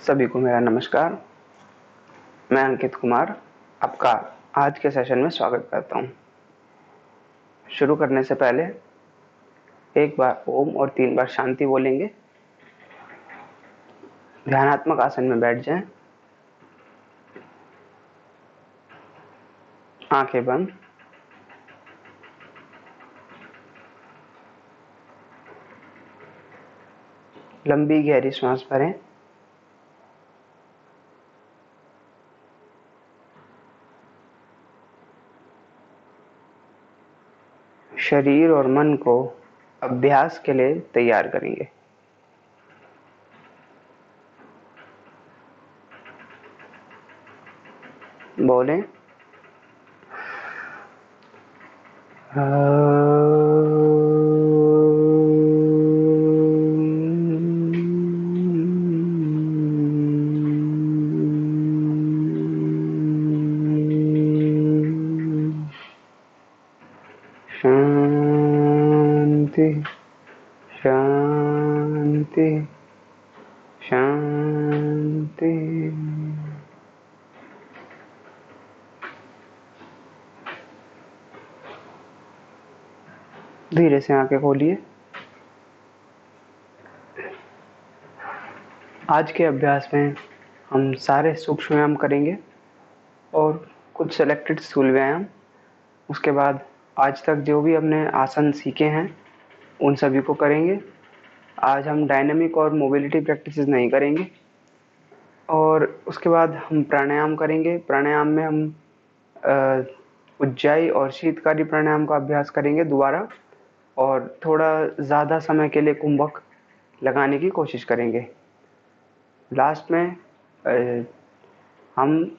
सभी को मेरा नमस्कार। मैं अंकित कुमार आपका आज के सेशन में स्वागत करता हूं। शुरू करने से पहले एक बार ओम और 3 बार शांति बोलेंगे। ध्यानात्मक आसन में बैठ जाएं, आंखें बंद। लंबी गहरी सांस भरें। शरीर और मन को अभ्यास के लिए तैयार करेंगे। बोलें शांति शांति शांति। धीरे से आंखें खोलिए। आज के अभ्यास में हम सारे सूक्ष्म व्यायाम करेंगे और कुछ सेलेक्टेड स्थूल व्यायाम। उसके बाद आज तक जो भी हमने आसन सीखे हैं उन सभी को करेंगे। आज हम डायनामिक और मोबिलिटी प्रैक्टिसेस नहीं करेंगे। और उसके बाद हम प्राणायाम करेंगे। प्राणायाम में हम उज्जाई और शीतकारी प्राणायाम का अभ्यास करेंगे दोबारा, और थोड़ा ज़्यादा समय के लिए कुंभक लगाने की कोशिश करेंगे। लास्ट में हम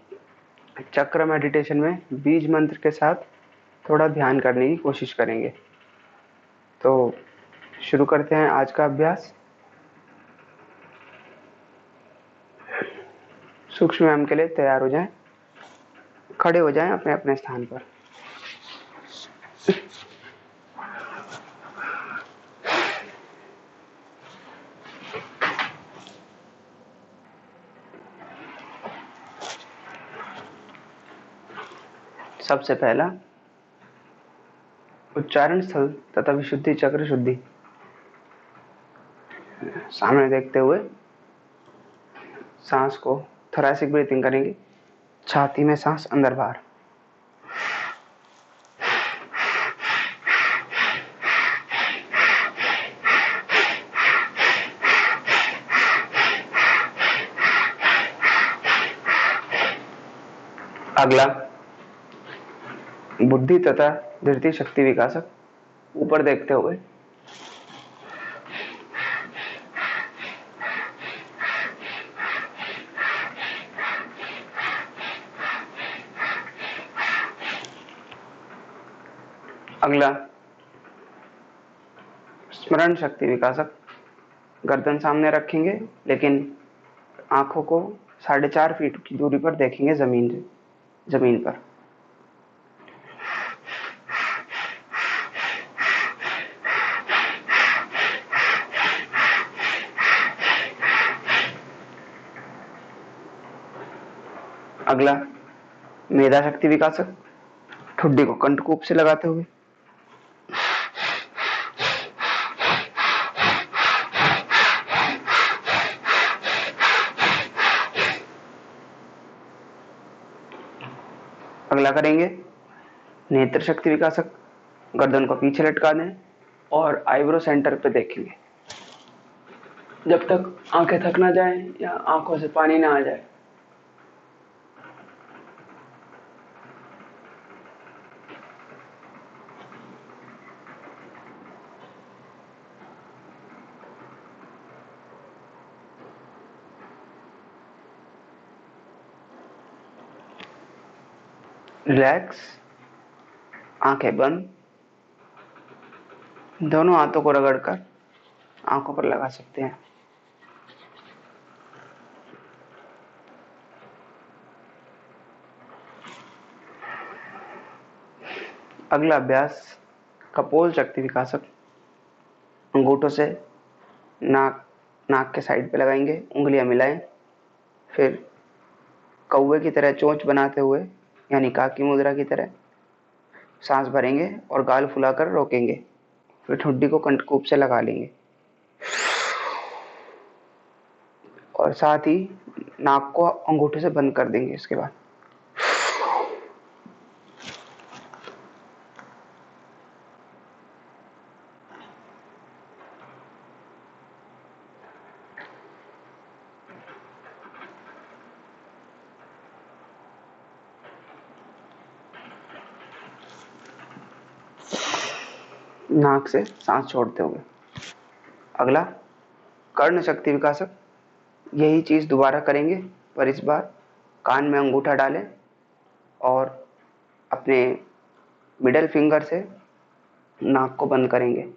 चक्र मेडिटेशन में बीज मंत्र के साथ थोड़ा ध्यान करने की कोशिश करेंगे। तो शुरू करते हैं आज का अभ्यास। सूक्ष्म व्यायाम के लिए तैयार हो जाएं। खड़े हो जाएं अपने अपने स्थान पर। सबसे पहला उच्चारण स्थल तथा विशुद्धि चक्र शुद्धि। सामने देखते हुए सांस को थोरैसिक ब्रीथिंग करेंगे। छाती में सांस अंदर बाहर। अगला बुद्धि तथा धृति शक्ति विकासक। ऊपर देखते हुए अगला स्मरण शक्ति विकासक। गर्दन सामने रखेंगे लेकिन आंखों को 4.5 फीट की दूरी पर देखेंगे जमीन पर। अगला मेधा शक्ति विकासक। ठुड्डी को कंठकूप से लगाते हुए अगला करेंगे नेत्र शक्ति विकासक। गर्दन को पीछे लटका दें और आईब्रो सेंटर पे देखेंगे जब तक आंखें थक ना जाए या आंखों से पानी ना आ जाए। रिलैक्स, आंखें बंद। दोनों हाथों को रगड़कर आंखों पर लगा सकते हैं। अगला अभ्यास कपोल शक्ति विकासक। अंगूठों से नाक के साइड पे लगाएंगे, उंगलियां मिलाएं फिर कौवे की तरह चोंच बनाते हुए यानी काकी मुद्रा की तरह सांस भरेंगे और गाल फुलाकर रोकेंगे। फिर ठुड्डी को कंठकूप से लगा लेंगे और साथ ही नाक को अंगूठे से बंद कर देंगे। इसके बाद नाक से सांस छोड़ते हुए। अगला कर्ण शक्ति विकासक। यही चीज दोबारा करेंगे, पर इस बार कान में अंगूठा डालें और अपने मिडल फिंगर से नाक को बंद करेंगे।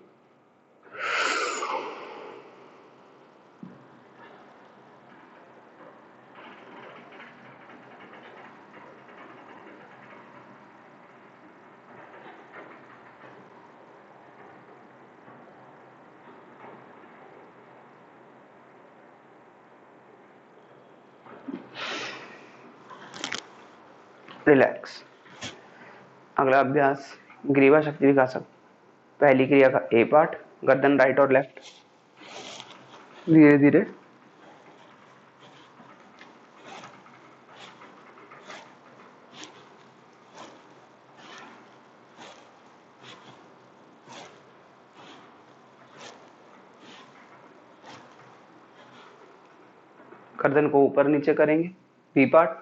रिलैक्स। अगला अभ्यास ग्रीवा शक्ति विकासक। पहली क्रिया का ए पार्ट, गर्दन राइट और लेफ्ट। धीरे धीरे गर्दन को ऊपर नीचे करेंगे। बी पार्ट,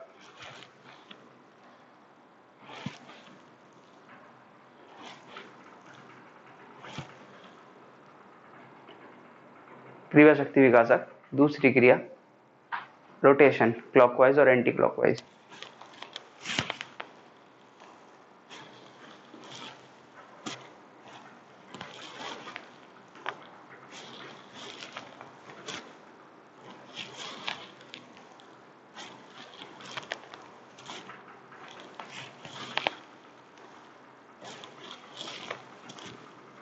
ग्रीवा शक्ति विकासक दूसरी क्रिया रोटेशन, क्लॉकवाइज और एंटी क्लॉकवाइज।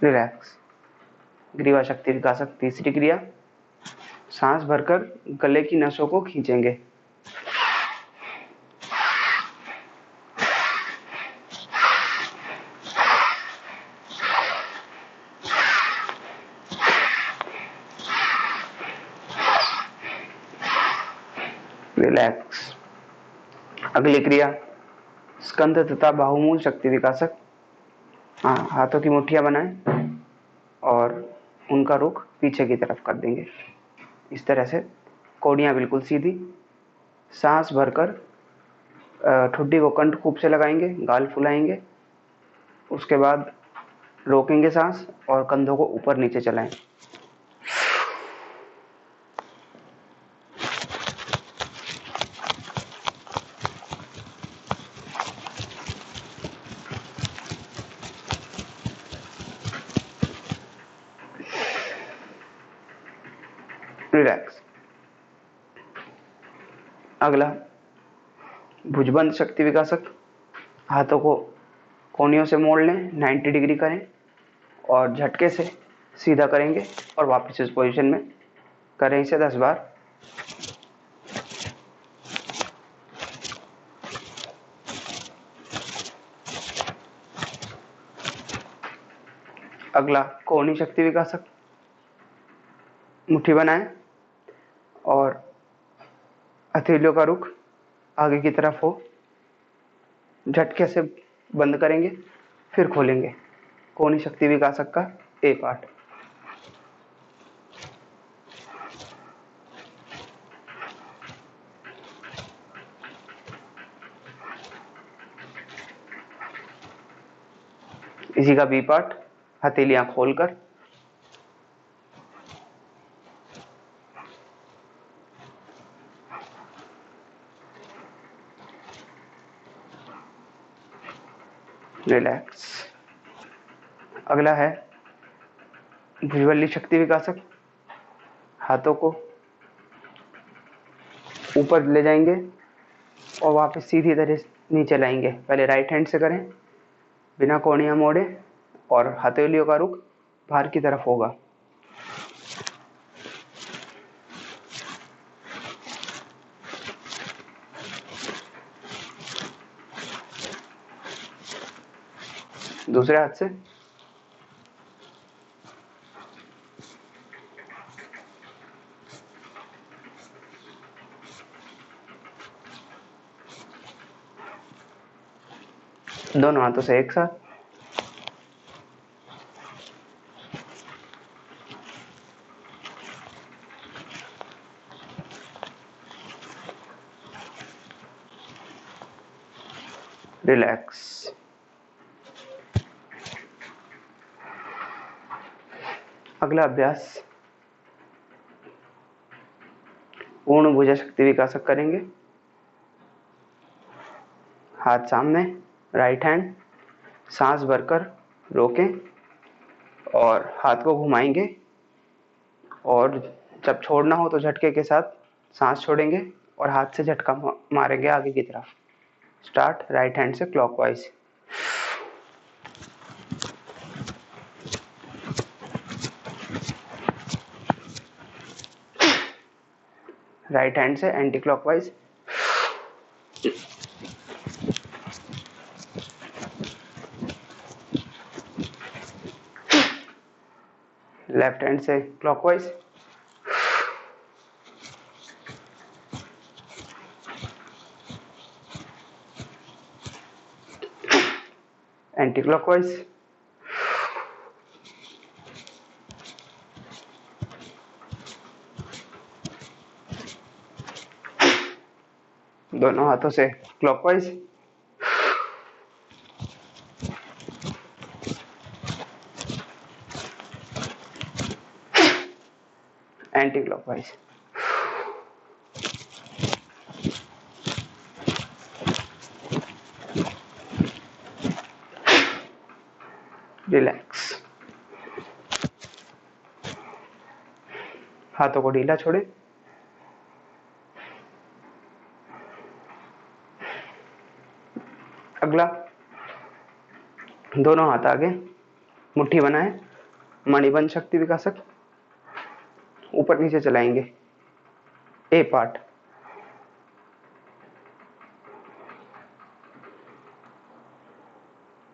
रिलैक्स। ग्रीवा शक्ति विकासक तीसरी क्रिया सांस भरकर गले की नसों को खींचेंगे। रिलैक्स। अगली क्रिया स्कंध तथा बाहुमूल शक्ति विकासक। हाँ, हाथों की मुट्ठियां बनाएं और उनका रुख पीछे की तरफ कर देंगे। इस तरह से कोहनियां बिल्कुल सीधी। सांस भरकर ठुड्डी को कंठकूप से लगाएंगे, गाल फुलाएंगे। उसके बाद रोकेंगे सांस और कंधों को ऊपर नीचे चलाएं। रिलैक्स। अगला भुजबंद शक्ति विकासक। हाथों को कोहनियों से मोड़ लें, 90 डिग्री करें और झटके से सीधा करेंगे और वापस इस पोजीशन में करें इसे 10 बार। अगला कोहनी शक्ति विकासक। मुट्ठी बनाएं और हथेलियों का रुख आगे की तरफ हो। झटके से बंद करेंगे, फिर खोलेंगे। कोहनी शक्ति विकासक का ए पार्ट। इसी का बी पार्ट, हथेलियां खोलकर रिलैक्स। अगला है भुजबल्ली शक्ति विकासक। हाथों को ऊपर ले जाएंगे और वापस सीधी तरह नीचे लाएंगे। पहले राइट हैंड से करें, बिना कोहनियां मोड़े, और हथेलियों का रुख बाहर की तरफ होगा। दूसरे हाथ से दोनों हाथों से एक साथ। रिलैक्स। अगला अभ्यास पूर्ण भुजा शक्ति विकासक करेंगे। हाथ सामने, राइट हैंड, सांस भरकर रोकें और हाथ को घुमाएंगे, और जब छोड़ना हो तो झटके के साथ सांस छोड़ेंगे और हाथ से झटका मारेंगे आगे की तरफ। स्टार्ट। राइट हैंड से क्लॉकवाइज। राइट हैंड से एंटी क्लॉकवाइज। लेफ्ट हैंड से क्लॉकवाइज। Anti clockwise. दोनों हाथों से क्लॉकवाइज। Anti clockwise. रिलैक्स। हाथों को ढीला छोड़े। अगला, दोनों हाथ आगे, मुट्ठी बनाए, मणिबंध शक्ति विकासक ऊपर नीचे चलाएंगे। ए पार्ट।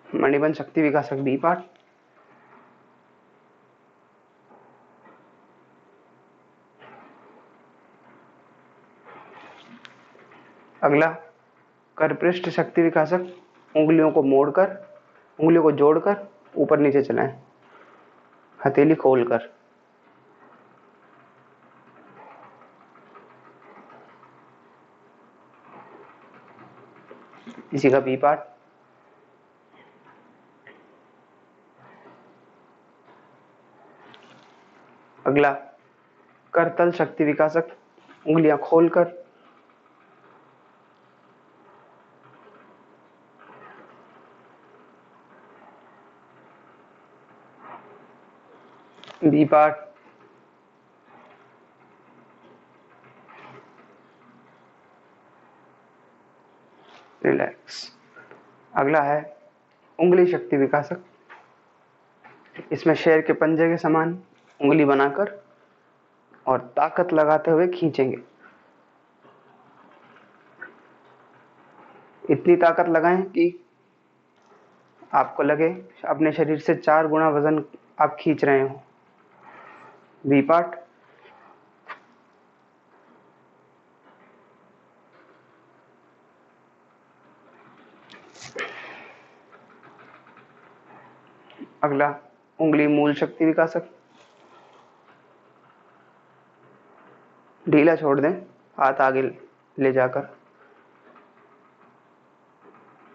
मणिबंध शक्ति विकासक बी पार्ट। अगला, करपृष्ठ शक्ति विकासक उंगलियों को मोड़कर, उंगलियों को जोड़कर ऊपर नीचे चलाएं, हथेली खोलकर। इसी का बी पार्ट। अगला, करतल शक्ति विकासक उंगलियां खोलकर, बी पार्ट। रिलैक्स। अगला है उंगली शक्ति विकासक। इसमें शेर के पंजे के समान उंगली बनाकर और ताकत लगाते हुए खींचेंगे। इतनी ताकत लगाएं कि आपको लगे अपने शरीर से 4 गुना वजन आप खींच रहे हो। B part. अगला, उंगली मूल शक्ति विकासक। ढीला छोड़ दें, हाथ आगे ले जाकर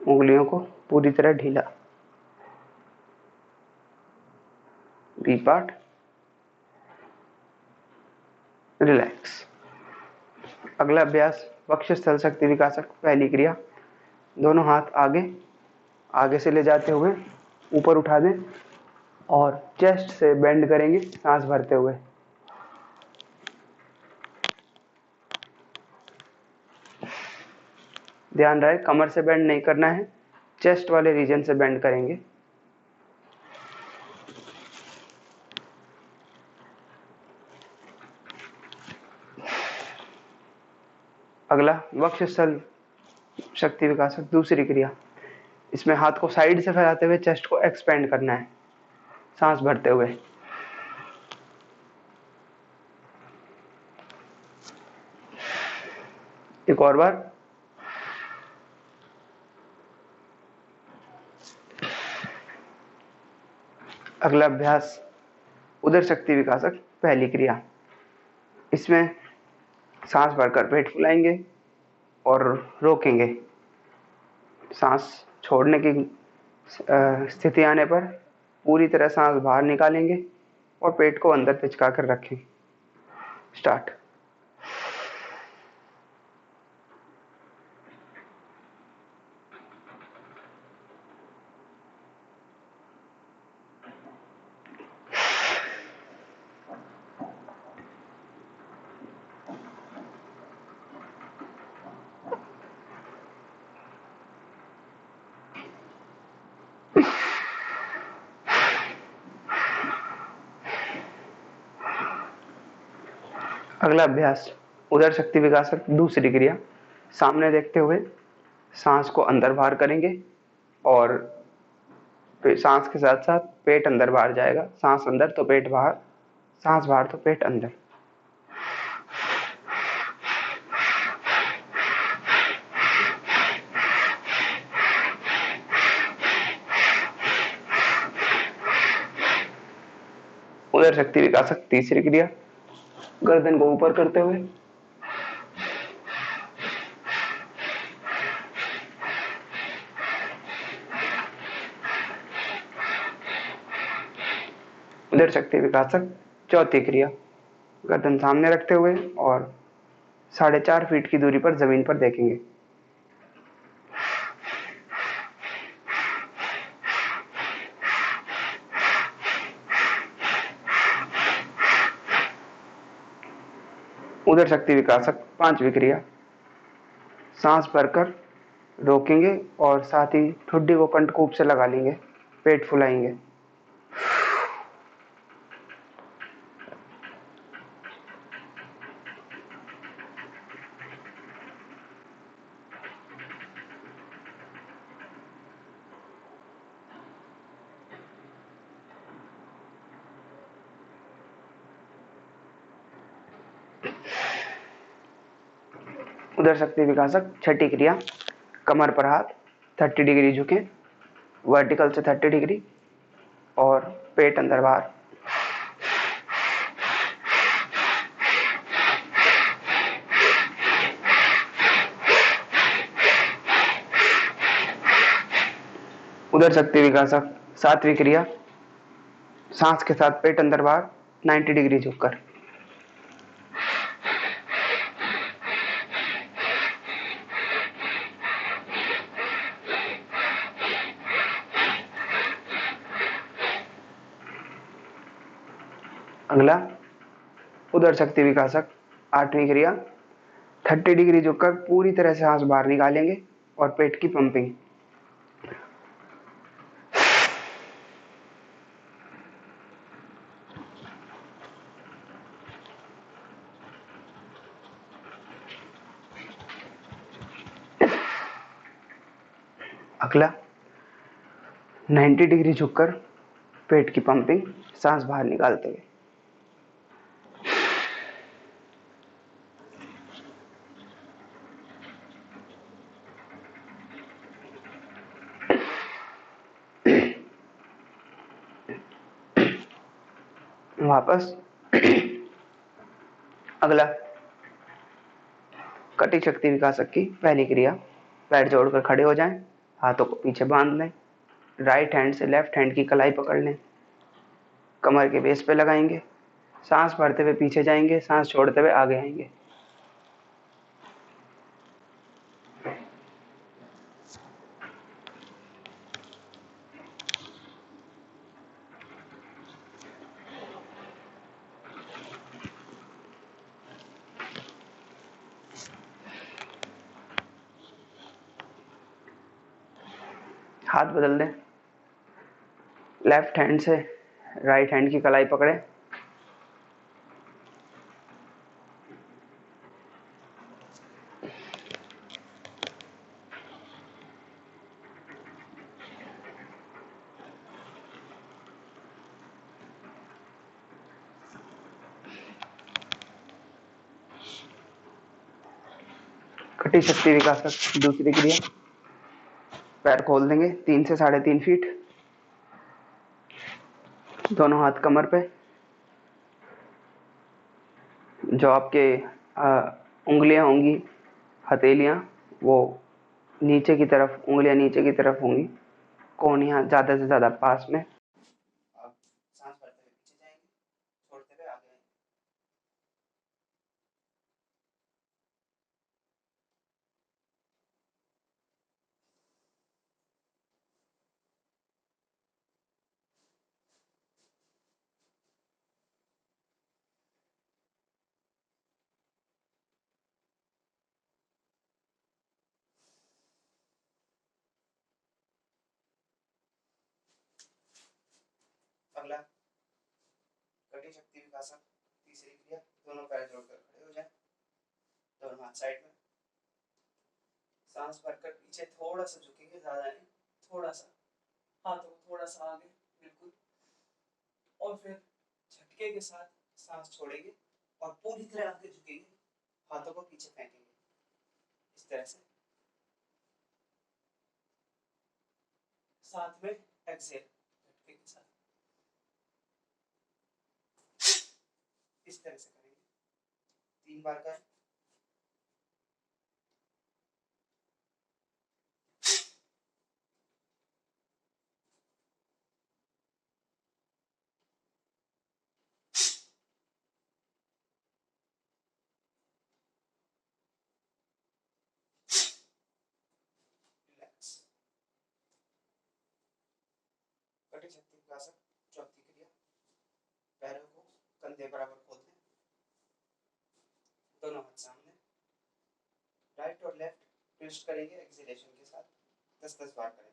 उंगलियों को पूरी तरह ढीला। B part. रिलैक्स। अगला अभ्यास वक्षस्थल शक्ति विकासक पहली क्रिया। दोनों हाथ आगे, आगे से ले जाते हुए ऊपर उठा दें और चेस्ट से बेंड करेंगे सांस भरते हुए। ध्यान रहे कमर से बेंड नहीं करना है, चेस्ट वाले रीजन से बेंड करेंगे। अगला, वक्षस्थल शक्ति विकासक दूसरी क्रिया। इसमें हाथ को साइड से फैलाते हुए चेस्ट को एक्सपेंड करना है सांस भरते हुए। एक और बार। अगला अभ्यास उदर शक्ति विकासक पहली क्रिया। इसमें सांस भरकर पेट फुलाएंगे और रोकेंगे। सांस छोड़ने की स्थिति आने पर पूरी तरह सांस बाहर निकालेंगे और पेट को अंदर पिचका कर रखें। स्टार्ट। अगला अभ्यास उदर शक्ति विकासक दूसरी क्रिया। सामने देखते हुए सांस को अंदर बाहर करेंगे और सांस के साथ साथ पेट अंदर बाहर जाएगा। सांस अंदर तो पेट बाहर, सांस बाहर तो पेट अंदर। उदर शक्ति विकासक तीसरी क्रिया। गर्दन को ऊपर करते हुए उदर शक्ति विकासक चौथी क्रिया। गर्दन सामने रखते हुए और 4.5 फीट की दूरी पर जमीन पर देखेंगे। उदर शक्ति विकासक पांचवी क्रिया। सांस भरकर रोकेंगे और साथ ही ठुड्डी को कंठकूप से लगा लेंगे। पेट फुलाएंगे। उदर शक्ति विकासक छठी क्रिया। कमर पर हाथ 30 डिग्री झुके, वर्टिकल से 30 डिग्री और पेट अंदर बाहर। उदर शक्ति विकासक सातवीं क्रिया। सांस के साथ पेट अंदर बाहर 90 डिग्री झुककर। अगला उदर शक्ति विकासक आठवीं क्रिया। 30 डिग्री झुककर पूरी तरह से सांस बाहर निकालेंगे और पेट की पंपिंग। अगला 90 डिग्री झुककर पेट की पंपिंग, सांस बाहर निकालते हुए। वापस। अगला कटी शक्ति विकासक की पहली क्रिया। पैर जोड़कर खड़े हो जाएं, हाथों को पीछे बांध लें, राइट हैंड से लेफ्ट हैंड की कलाई पकड़ लें, कमर के बेस पे लगाएंगे। सांस भरते हुए पीछे जाएंगे, सांस छोड़ते हुए आगे आएंगे। हाथ बदल दें, लेफ्ट हैंड से राइट हैंड की कलाई पकड़े, कटी शक्ति विकासक दूसरी क्रिया। पैर खोल देंगे 3 से 3.5 फीट, दोनों हाथ कमर पे। जो आपके उंगलियां होंगी, हथेलियां, वो नीचे की तरफ, उंगलियां नीचे की तरफ होंगी, कोहनियां ज्यादा से ज्यादा पास में। आप सांस भरते हुए पीछे जाएंगे, छोड़ते हुए आगे आएंगे। अगला कटी शक्ति विकासक तीसरी क्रिया। दोनों पैर जोड़कर खड़े हो जाएं, दोनों हाथ साइड में। सांस भरकर पीछे थोड़ा सा झुकेंगे, ज्यादा नहीं, थोड़ा सा। हाथों को थोड़ा सा आगे, बिल्कुल। और फिर झटके के साथ सांस छोड़ेंगे और पूरी तरह आगे झुकेंगे, हाथों को पीछे फेंकेंगे, इस तरह से। साथ में एक्सेल, झटके के साथ इस तरह से करेंगे 3 बार का। रिलैक्स। कटी शक्ति विकासक चौथी क्रिया। पैरों को कंधे बराबर खोल दें, दोनों हाथ सामने। राइट और लेफ्ट ट्विस्ट करेंगे एक्सेलेशन के साथ, 10-10 बार करें।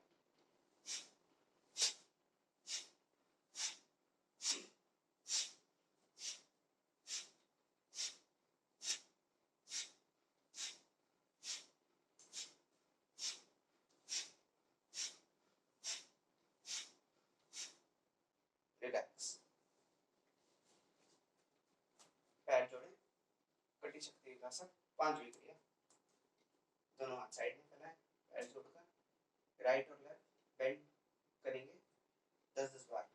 रिलैक्स। पैर जोड़ें, कटी शक्ति विकासक पांचवी क्रिया। दोनों हाथ साइड में फैलाएं, पैर जोड़कर राइट और लेफ्ट बेंड करेंगे 10-10 बार।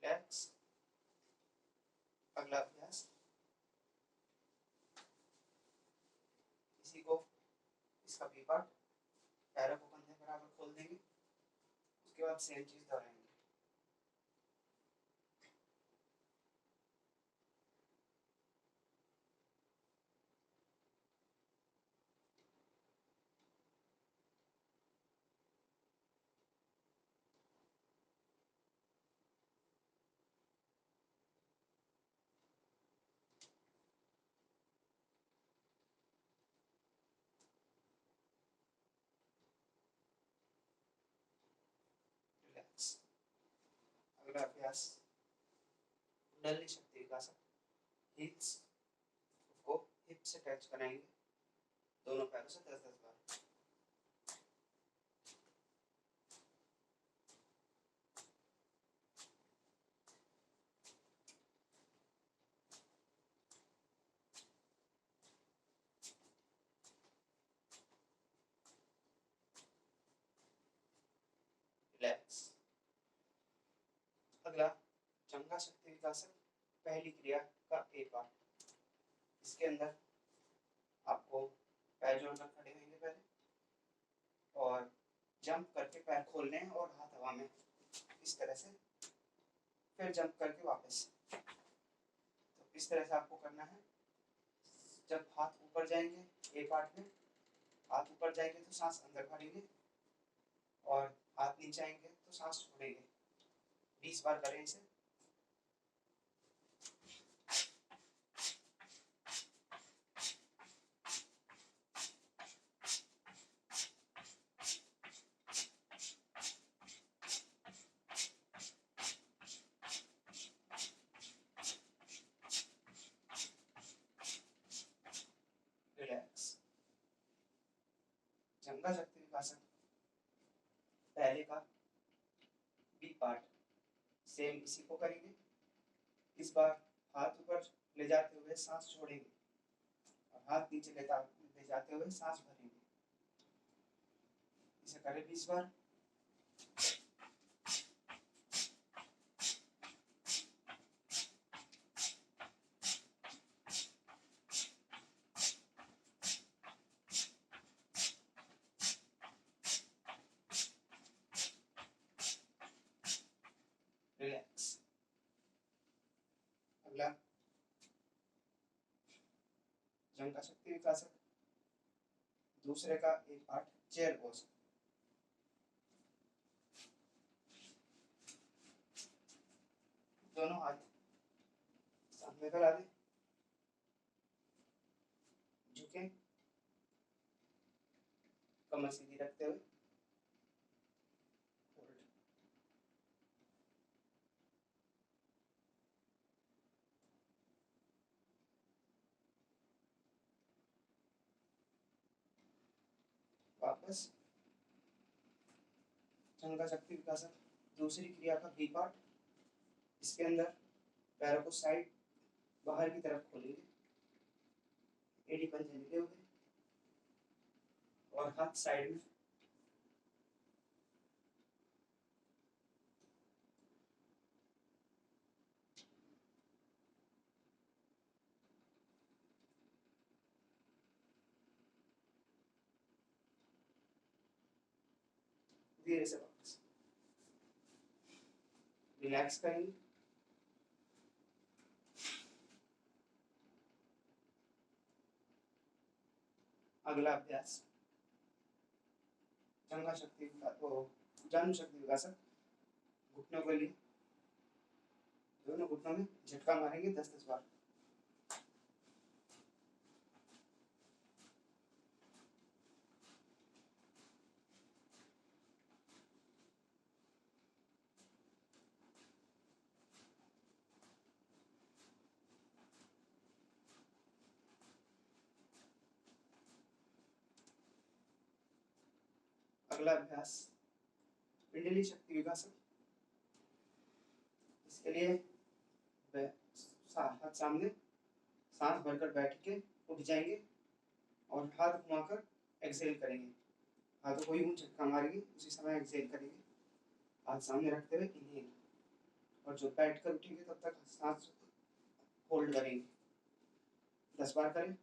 रिलैक्स। अगला अभ्यास, इसी को, इसका बी पार्ट। पैरों को कंधे बराबर खोल देंगे, उसके बाद सेम चीज दोहराएंगे। रिलैक्स। अगला अभ्यास, कुंडली शक्ति विकासक। हिप्स को हिप से टच कराएंगे, दोनों पैरों से 10-10 बार। रिलैक्स। अगला जंघा शक्ति विकासक पहली क्रिया का ए पार्ट। इसके अंदर आपको पैर जोड़कर खड़े होंगे पहले, और जंप करके पैर खोलने हैं और हाथ हवा में इस तरह से, फिर जंप करके वापस। तो इस तरह से आपको करना है। जब हाथ ऊपर जाएंगे ए पार्ट में, हाथ ऊपर जाएंगे तो सांस अंदर भरेंगे, और हाथ नीचे आएंगे तो सांस छोड़ेंगे। 20 बार करें इसे। पहले का बी पार्ट सेम इसी को करेंगे। इस बार हाथ ऊपर ले जाते हुए सांस छोड़ेंगे और हाथ नीचे ले जाते हुए सांस भरेंगे। इसे करें 20 बार। रिलैक्स। अगला जंग का शक्ति विकासक, दूसरे का एक पार्ट चेयर पोज। दोनों हाथ सामने करा दें, झुकें, कमर सीधी रखते हुए होल्ड। वापस जंग का शक्ति विकासक, दूसरी क्रिया का बी पार्ट। इसके अंदर पैरों को साइड बाहर की तरफ खोलेंगे, एड़ी पंजे निकले हुए और हाथ साइड में। धीरे से वापस रिलैक्स करेंगे। अगला अभ्यास जंग शक्ति विकासक, घुटनों के लिए दोनों घुटनों में झटका मारेंगे 10-10 बार। अगला अभ्यास पिंडली शक्ति विकासक। इसके लिए हाथ सामने, सांस भरकर बैठ के उठ जाएंगे और हाथ घुमाकर एक्सहेल करेंगे। हाथों को यूं झटका मारेंगे, उसी समय एक्सहेल करेंगे, हाथ सामने रखते हुए इनहेल। और जो बैठ कर उठेंगे तब तक सांस होल्ड करेंगे। 10 बार करें।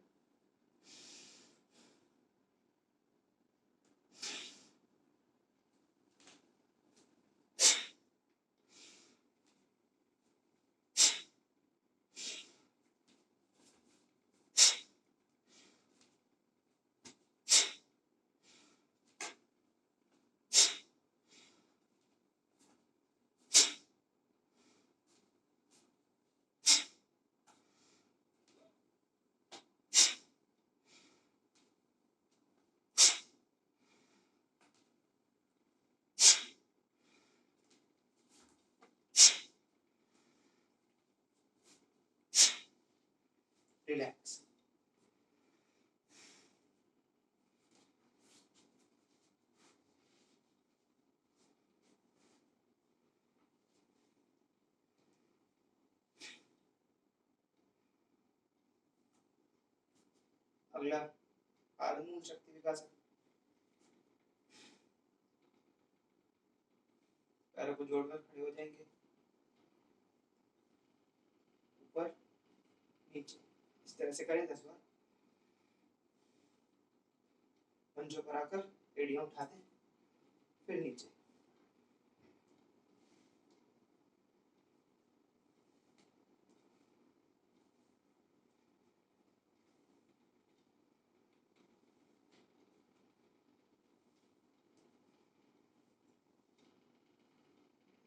रिलैक्स। अगला आत्मूल शक्ति विकास, पैरों को जोड़कर खड़े हो जाएंगे, ऊपर नीचे इस तरह से करें 10 बार। पंजों पर आकर एड़ियां उठा दें, फिर नीचे।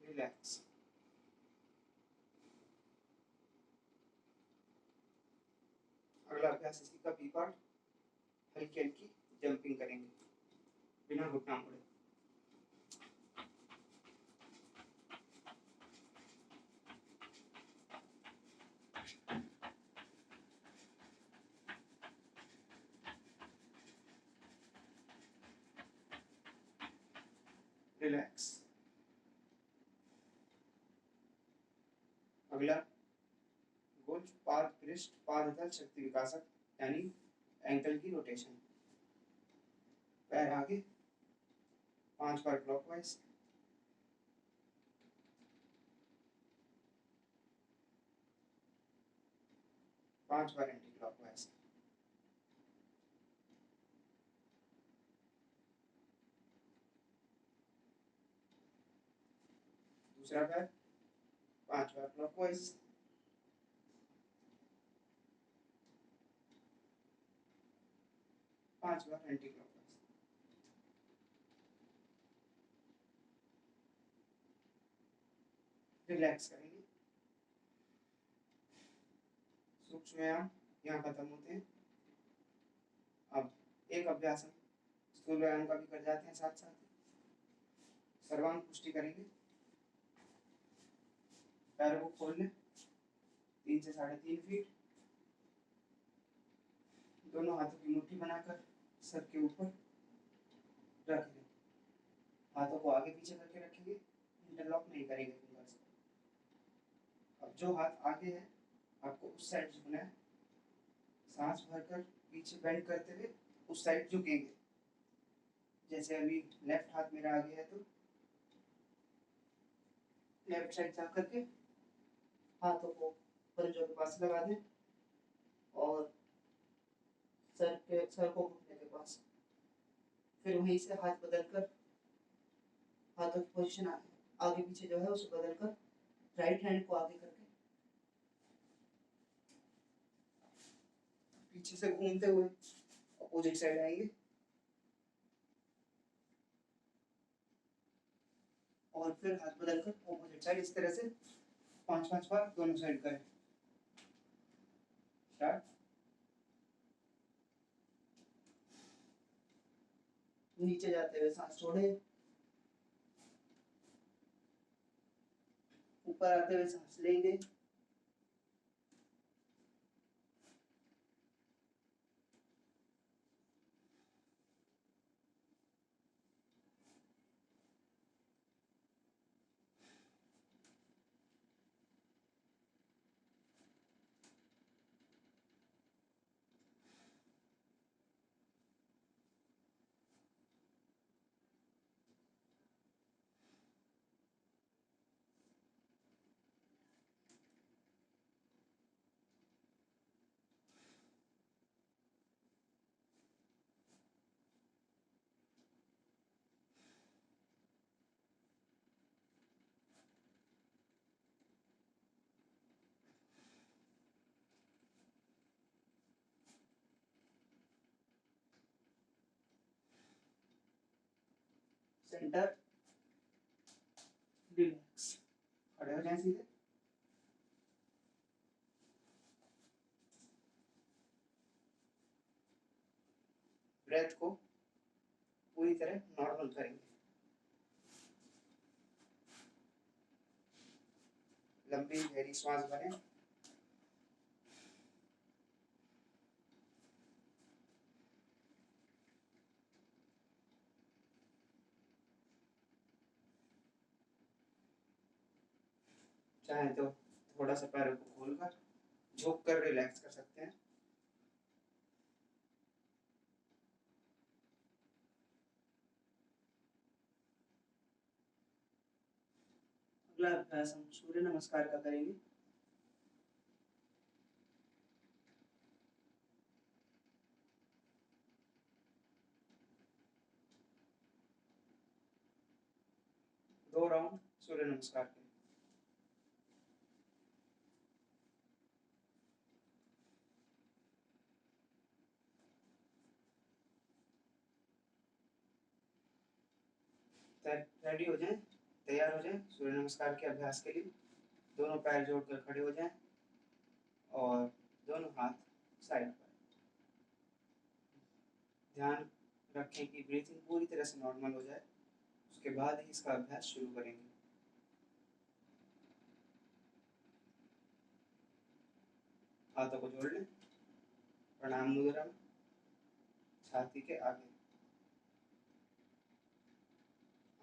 रिलैक्स। अगला अभ्यास इसी का बी पार्ट, हल्की हल्की जंपिंग करेंगे बिना घुटना मोड़े। रिलैक्स। अगला गुज पाद पृष्ठ पादतल शक्ति विकासक यानी एंकल की रोटेशन। पैर आगे 5 बार क्लॉकवाइज, 5 बार एंटी क्लॉकवाइज। दूसरा पैर 5 बार क्लॉकवाइज, 5 बार एंटी क्लॉकवाइज। रिलैक्स करेंगे। सूक्ष्म व्यायाम यहाँ खत्म होते हैं। अब एक अभ्यास हम स्थूल व्यायाम का भी कर जाते हैं साथ साथ। सर्वांग पुष्टि करेंगे। पैरों को खोल लें 3 से 3.5 फीट। दोनों हाथों की मुट्ठी बनाकर सर के ऊपर रख लें। हाथों को आगे पीछे करके रखेंगे, इंटरलॉक नहीं करेंगे फिंगर से। अब जो हाथ आगे है आपको उस साइड झुकना है। सांस भरकर पीछे बेंड करते हुए उस साइड झुकेंगे। जैसे अभी लेफ्ट हाथ मेरा आगे है तो लेफ्ट साइड जा करके हाथों को पंजों के पास लगा दें और सर को घुटने के पास। फिर वहीं से हाथ बदलकर हाथों की पोजीशन आगे पीछे जो है उसे बदलकर राइट हैंड को आगे करके पीछे से घूमते हुए अपोजिट साइड आएंगे और फिर हाथ बदलकर अपोजिट साइड इस तरह से 5-5 बार दोनों साइड करें। स्टार्ट। नीचे जाते हुए सांस छोड़े, ऊपर आते हुए सांस लेंगे, सेंटर, रिलैक्स। खड़े हो जाएं सीधे। ब्रेथ को पूरी तरह नॉर्मल करेंगे। लंबी गहरी श्वास भरें। चाहे तो थोड़ा सा पैरों को खोलकर झुक कर रिलैक्स कर सकते हैं। अगला अभ्यास हम सूर्य नमस्कार का करेंगे। दो राउंड सूर्य नमस्कार के। रेडी हो जाएं, तैयार हो जाएं सूर्य नमस्कार के अभ्यास के लिए। दोनों पैर जोड़कर खड़े हो जाएं और दोनों हाथ साइड पर। ध्यान रखें कि ब्रीथिंग पूरी तरह से नॉर्मल हो जाए, उसके बाद ही इसका अभ्यास शुरू करेंगे। हाथों को जोड़ लें प्रणाम मुद्रा में, छाती के आगे।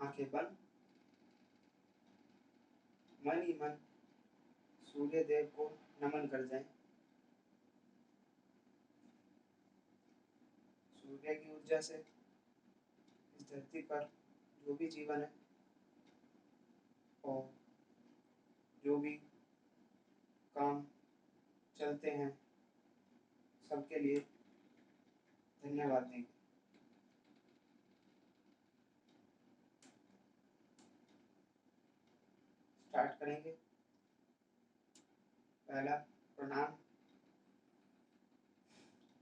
आंखें बंद, मन ही मन सूर्य देव को नमन कर जाएं। सूर्य की ऊर्जा से इस धरती पर जो भी जीवन है और जो भी काम चलते हैं सबके लिए धन्यवाद देंगे। स्टार्ट करेंगे। पहला प्रणाम,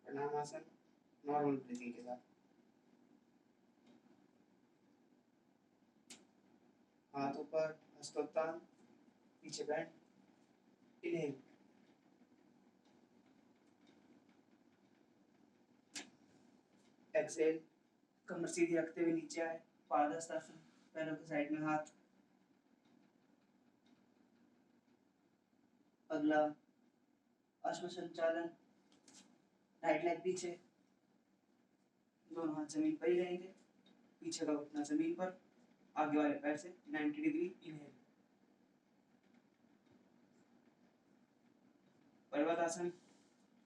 प्रणाम आसन नॉर्मल ब्रीथिंग के साथ। हाथ ऊपर, हस्तोत्तान, पीछे बैंड। इनहेल, एक्सहेल, कमर सीधी रखते हुए नीचे आए, पादहस्तासन, पैरों के साइड में हाथ। अगला अश्व संचालन, राइट लेग पीछे, दोनों हाथ जमीन पर ही रहेंगे, पीछे का घुटना जमीन पर, आगे वाले पैर से 90 डिग्री इनहेल। पर्वतासन,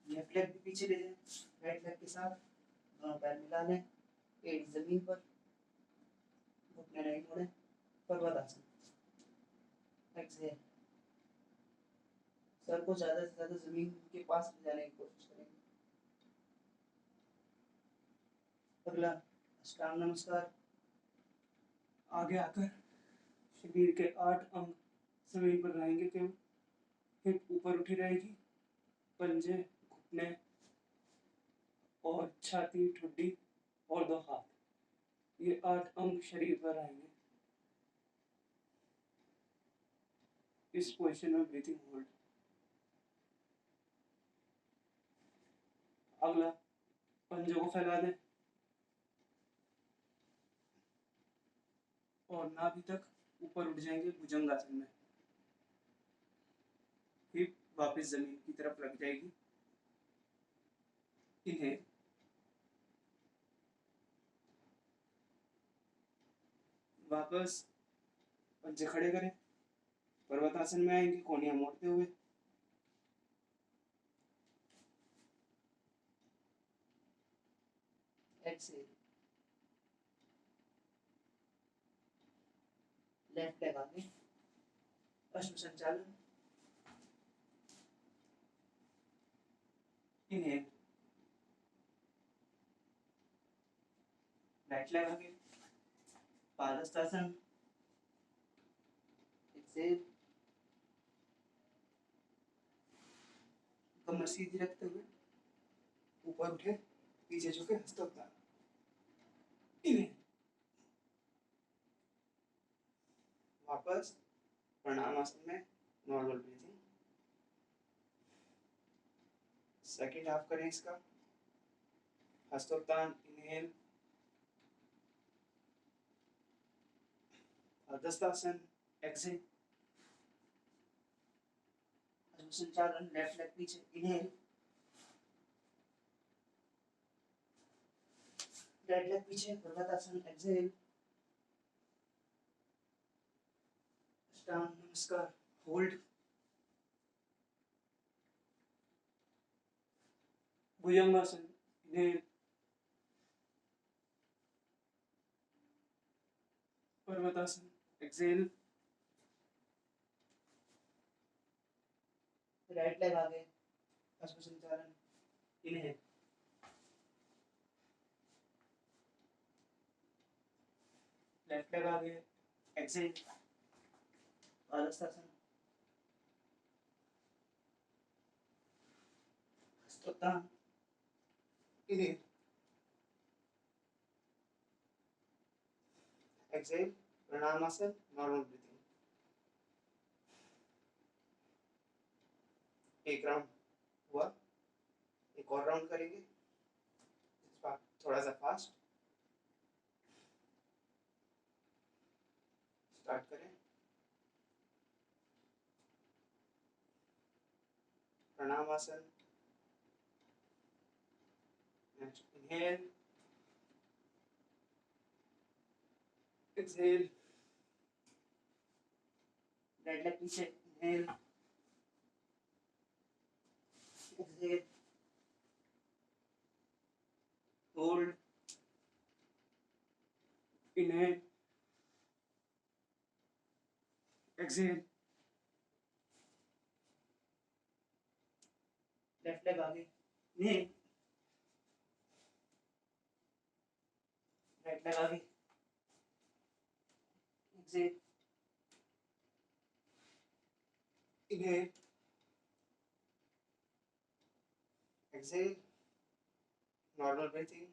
लेफ्ट लेग भी पीछे ले जाएं, राइट लेग के साथ दोनों पैर मिला लें, पेट जमीन पर, घुटने नहीं मोड़े। पर्वतासन, एक्सहेल, सर को ज्यादा से ज्यादा जमीन के पास ले जाने की कोशिश करेंगे। अगला अष्टांग नमस्कार, आगे आकर शरीर के 8 अंग जमीन पर रहेंगे, केवल हिप ऊपर उठी रहेगी, पंजे, घुटने और छाती, ठुड्डी और 2 हाथ, ये 8 अंग शरीर पर रहेंगे। इस पोजीशन में ब्रीथिंग होल्ड। अगला पंजों को फैला दें और नाभि तक ऊपर उठ जाएंगे भुजंगासन में। हिप वापस जमीन की तरफ लग जाएगी। इन्हें वापस पंजे खड़े करें, पर्वतासन में आएंगे कोहनियां मोड़ते हुए। एक्सहेल, लेफ्ट लेग आगे, अश्व संचालन। इन्हेल, राइट लेग आगे, पादहस्तासन। एक्सहेल, कमर सीधी रखते हुए ऊपर उठे, पीछे झुके, हस्तोत्तान। इन्हेल, वापस प्रणाम आसन में नॉर्मल ब्रीथिंग। सेकंड हाफ करें इसका। हस्तोत्तान, इनहेल, पादहस्तासन, एक्सहेल, संचालन, लेफ्ट लेग पीछे, इनहेल, राइट लेग पीछे, पर्वतासन, एक्सहेल, अष्टांग नमस्कार, होल्ड, भुजंगासन, इनहेल, पर्वतासन, एक्सहेल, राइट लेग आगे, अश्व संचालन, इनहेल, लेफ्ट लेग आगे, एक्सहेल, पादहस्तासन, हस्तोत्तान, इनहेल, एक्सहेल, प्रणाम आसन, नॉर्मल ब्रीथिंग। एक राउंड हुआ, एक और राउंड करेंगे, इस बार थोड़ा सा फास्ट। स्टार्ट करें। प्रणाम आसन, next inhale, exhale, right leg पीछे, inhale, exhale, hold, inhale, exhale, left leg आगे, इनहेल, राइट लेग आगे, exhale, inhale, exhale, normal breathing,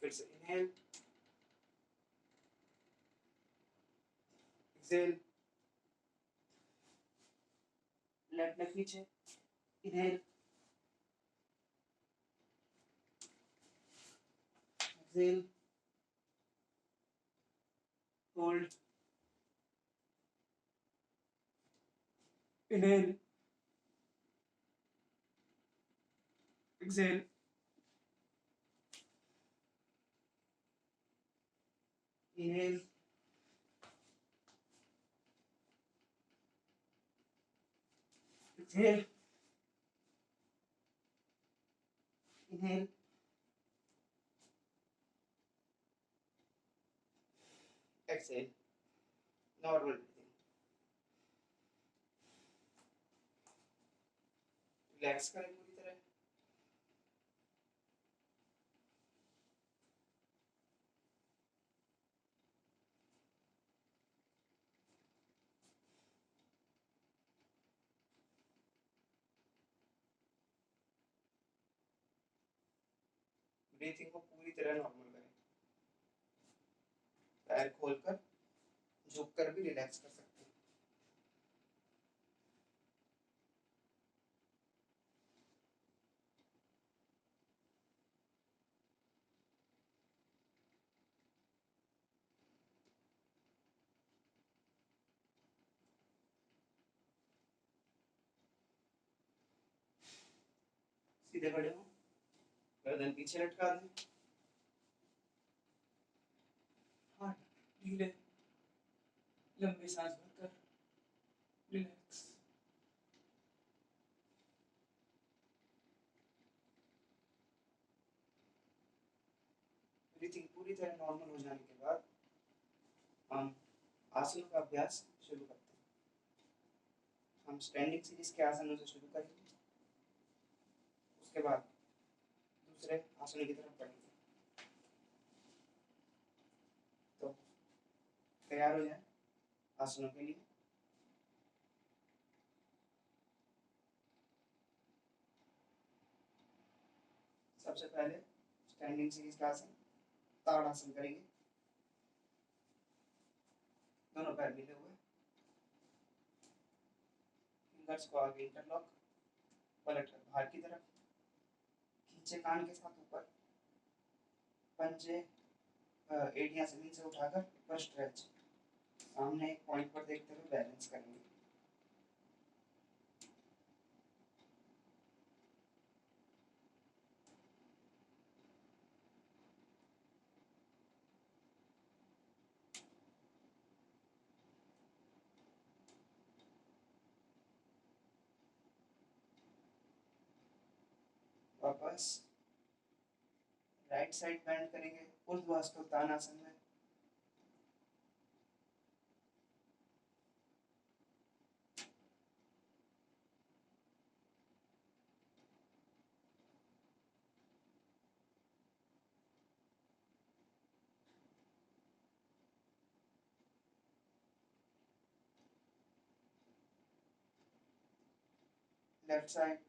फिर से इनहेल, एक्सहेल, लेफ्ट लेग पीछे, inhale, exhale, hold, inhale, exhale, inhale, exhale, inhale, exhale, normal breathing, relax करें पूरी तरह, breathing को पूरी तरह नॉर्मल करें, पैर खोलकर झुक कर भी रिलैक्स कर सकते हैं। सीधे खड़े हो, गर्दन पीछे लटका दें, हाथ ढीले, लंबी सांस भरकर रिलैक्स, ब्रीथिंग पूरी तरह नॉर्मल हो जाने के बाद हम आसनों का अभ्यास शुरू करते हैं। हम स्टैंडिंग सीरीज के आसनों से शुरू करेंगे, उसके बाद दूसरे आसनों की तरफ बढ़ेंगे। तो तैयार हो जाए आसनों के लिए। सबसे पहले स्टैंडिंग सीरीज का आसन ताड़ासन करेंगे, दोनों पैर मिले हुए, फिंगर्स को आगे इंटरलॉक, पलट कर बाहर की तरफ, खींचे कान के साथ ऊपर, पंजे एड़ियां जमीन से उठाकर ऊपर स्ट्रेच, सामने एक पॉइंट पर देखते हुए बैलेंस करेंगे। वापस राइट साइड बेंड करेंगे ऊर्ध्वाधर में। लेफ्ट साइड,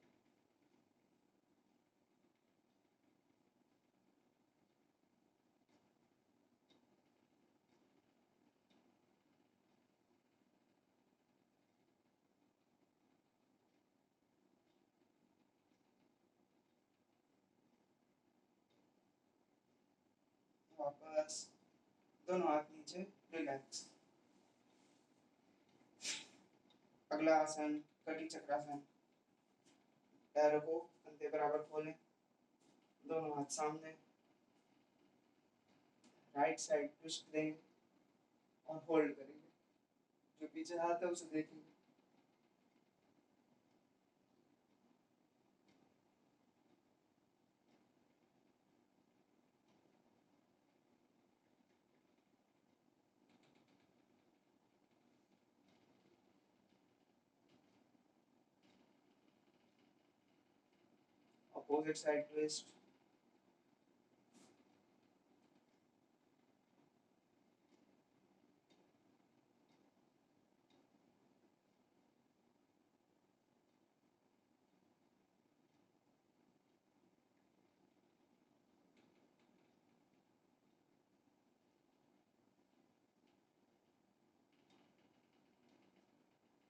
वापस दोनों हाथ नीचे, रिलैक्स। अगला आसन कटी चक्रासन, पैरों को कंधे बराबर खोलें, दोनों हाथ सामने, राइट साइड ट्विस्ट देंगे और होल्ड करेंगे। जो पीछे हाथ है उसे देखेंगे। Opposite side twist.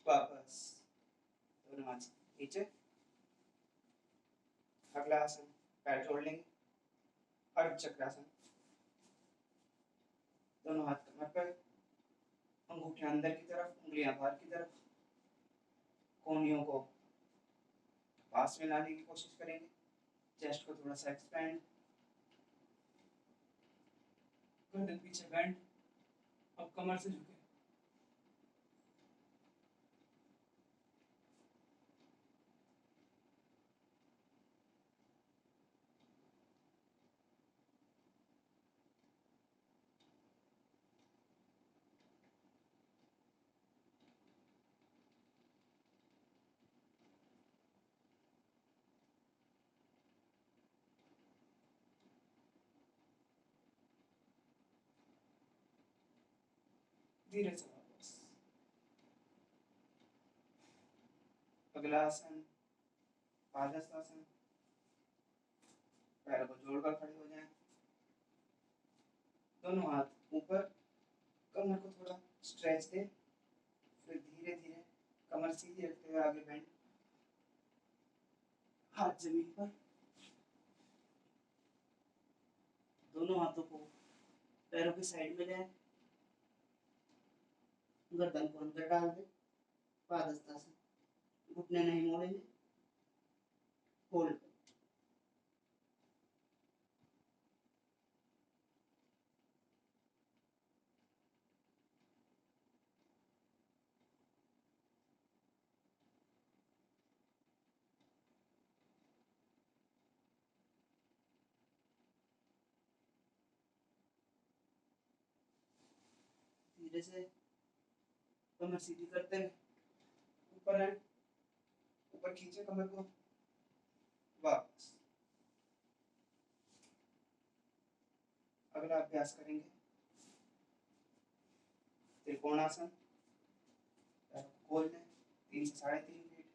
वापस दोनों हाथ नीचे। अगला आसन, पैर जोड़ लेंगे, अर्ध चक्रासन। दोनों हाथ कमर पर, अंगूठे अंदर की तरफ, उंगलियां बाहर की तरफ। कोहनियों को पास में लाने की कोशिश करेंगे। चेस्ट को थोड़ा सा एक्सपेंड, गर्दन पीछे बैंड। अब कमर से झुके। धीरे से वापस। अगला आसन, पादहस्तासन। पैरों को जोड़कर खड़े हो जाएं। दोनों हाथ ऊपर, कमर को थोड़ा स्ट्रेच दें। फिर धीरे धीरे कमर सीधी रखते हुए आगे बैंड। हाथ जमीन पर, दोनों हाथों को पैरों की साइड में ले, गर्दन को अंदर डाल दें। पादहस्तासन, घुटने नहीं मोड़ेंगे, होल्ड। धीरे से कमर सीधी करते हैं, ऊपर आए, ऊपर खींचे कमर को, वापस। अगला अभ्यास करेंगे त्रिकोणासन। खोल लें 3 से 3.5 फीट।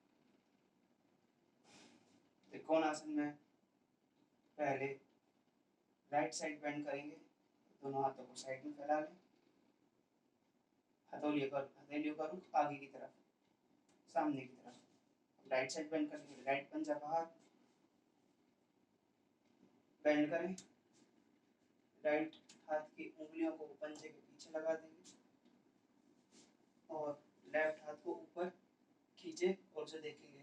त्रिकोणासन में पहले राइट साइड बेंड करेंगे। दोनों हाथों को साइड में फैला लें। हथेलियों का रुख आगे की तरफ, सामने की तरफ। राइट साइड बेंड करेंगे, राइट पंजा बाहर बेंड करें। राइट हाथ की उंगलियों को पंजे के पीछे लगा देंगे और लेफ्ट हाथ को ऊपर खींचे और उसे देखेंगे।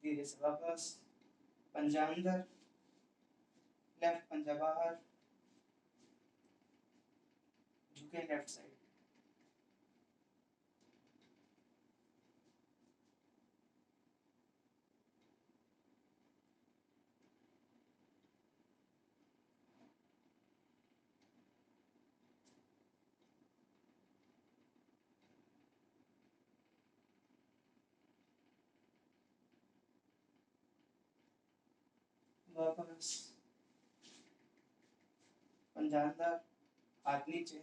धीरे से वापस, पंजा अंदर, लेफ्ट पंजा बाहर, झुके लेफ्ट साइड। वापस, पंजा अंदर, हाथ नीचे,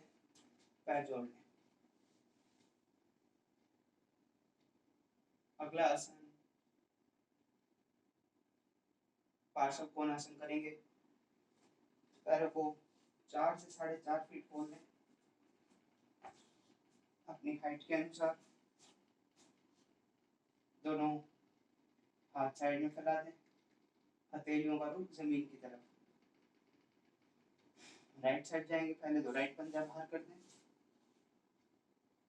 पैर जोड़ लें। अगला आसन पार्श्व कोणासन करेंगे। पैरों को 4 से 4.5 फीट खोल लें अपनी हाइट के अनुसार। दोनों हाथ साइड में फैला दें, हथेलियों का रुख जमीन की तरफ। राइट साइड जाएंगे, पहले तो राइट पंजा बाहर कर दें।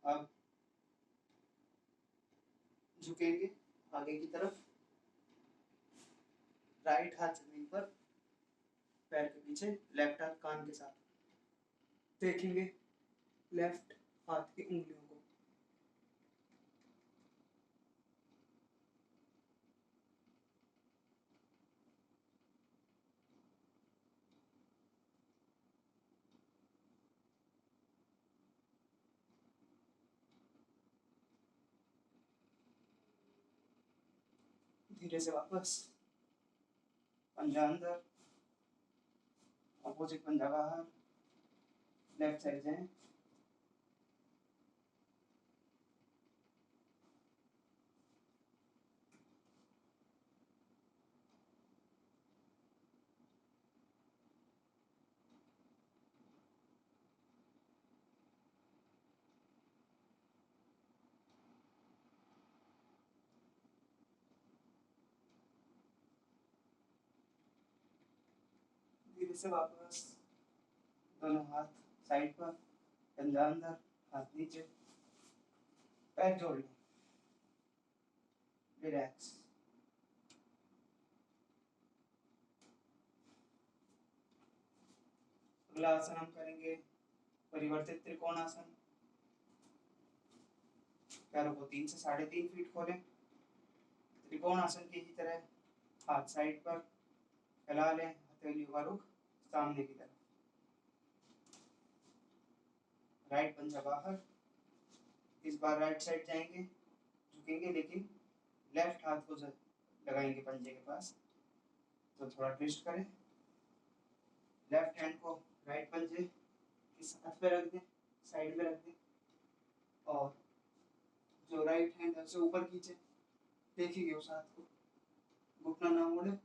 अब झुकेंगे आगे की तरफ, राइट हाथ जमीन पर, पैर के पीछे, लेफ्ट हाथ कान के साथ देखेंगे लेफ्ट हाथ की उंगलियों को। धीरे से वापस, पंजा अंदर, अपोजिट पंजा बाहर, लेफ्ट साइड जाएं, धीरे से वापस, दोनों हाथ साइड पर, पंजा अंदर, हाथ नीचे, पैर जोड़ लें, रिलैक्स। अगला आसन हम करेंगे परिवर्तित त्रिकोणासन। पैरों को 3 से 3.5 फीट खोलें, त्रिकोणासन की ही तरह हाथ साइड पर फैला लें, हथेलियों का रुख सामने की तरफ, राइट पंजा बाहर। इस बार राइट साइड जाएंगे, झुकेंगे, लेकिन लेफ्ट हाथ को लगाएंगे पंजे के पास, तो थोड़ा ट्विस्ट करें, लेफ्ट हैंड को राइट पंजे के साथ पे रख दें, साइड में रख दें, और जो राइट हैंड है उसे ऊपर खींचे, देखिए उस हाथ को, घुटना ना मोड़े।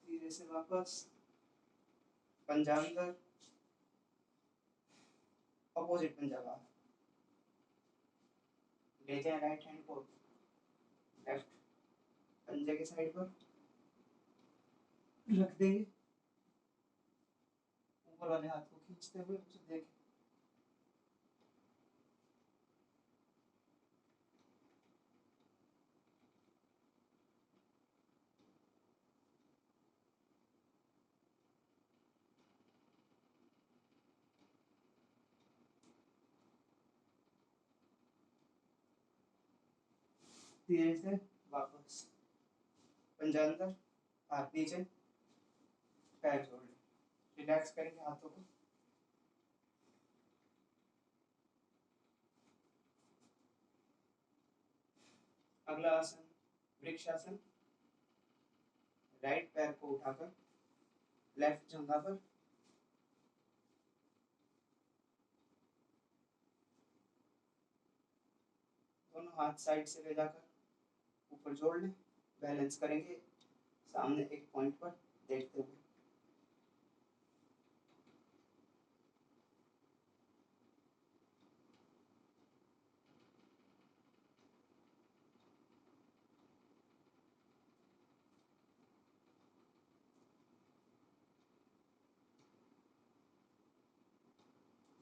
धीरे से वापस, पंजा अंदर, अपोजिट पंजा बाहर, ले जाए राइट हैंड को लेफ्ट पंजे के साइड पर रख देंगे, ऊपर वाले हाथ को खींचते हुए उसे देखें। धीरे से वापस, पंजा अंदर, हाथ नीचे, पैर जोड़ लें, रिलैक्स करेंगे हाथों को। अगला आसन वृक्षासन। राइट पैर को उठाकर लेफ्ट जंघा पर, दोनों हाथ साइड से ले जाकर ऊपर जोड़ लें, बैलेंस करेंगे सामने एक पॉइंट पर देखते हुए।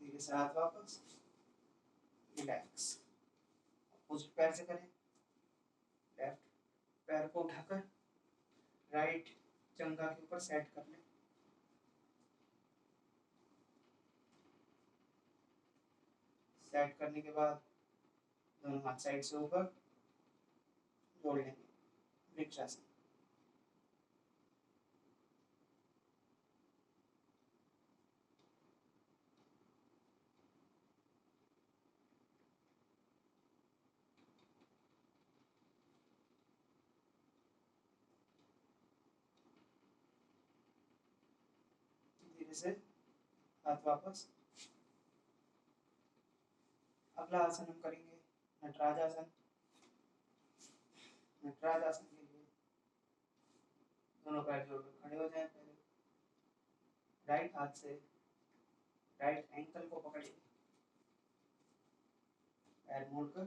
धीरे से हाथ वापस, रिलैक्स। अपोजिट पैर से करें, लेफ्ट पैर को उठाकर राइट जंघा के ऊपर सेट कर लें, सेट करने के बाद दोनों हाथ साइड से ऊपर जोड़ लेंगे, वृक्षासन। धीरे से हाथ वापस, अगला आसन हम करेंगे नटराज आसन। नटराज आसन के लिए दोनों पैर जोड़कर खड़े हो जाएं। पहले राइट हाथ से राइट एंकल को पकड़िए, पैर मोड़कर,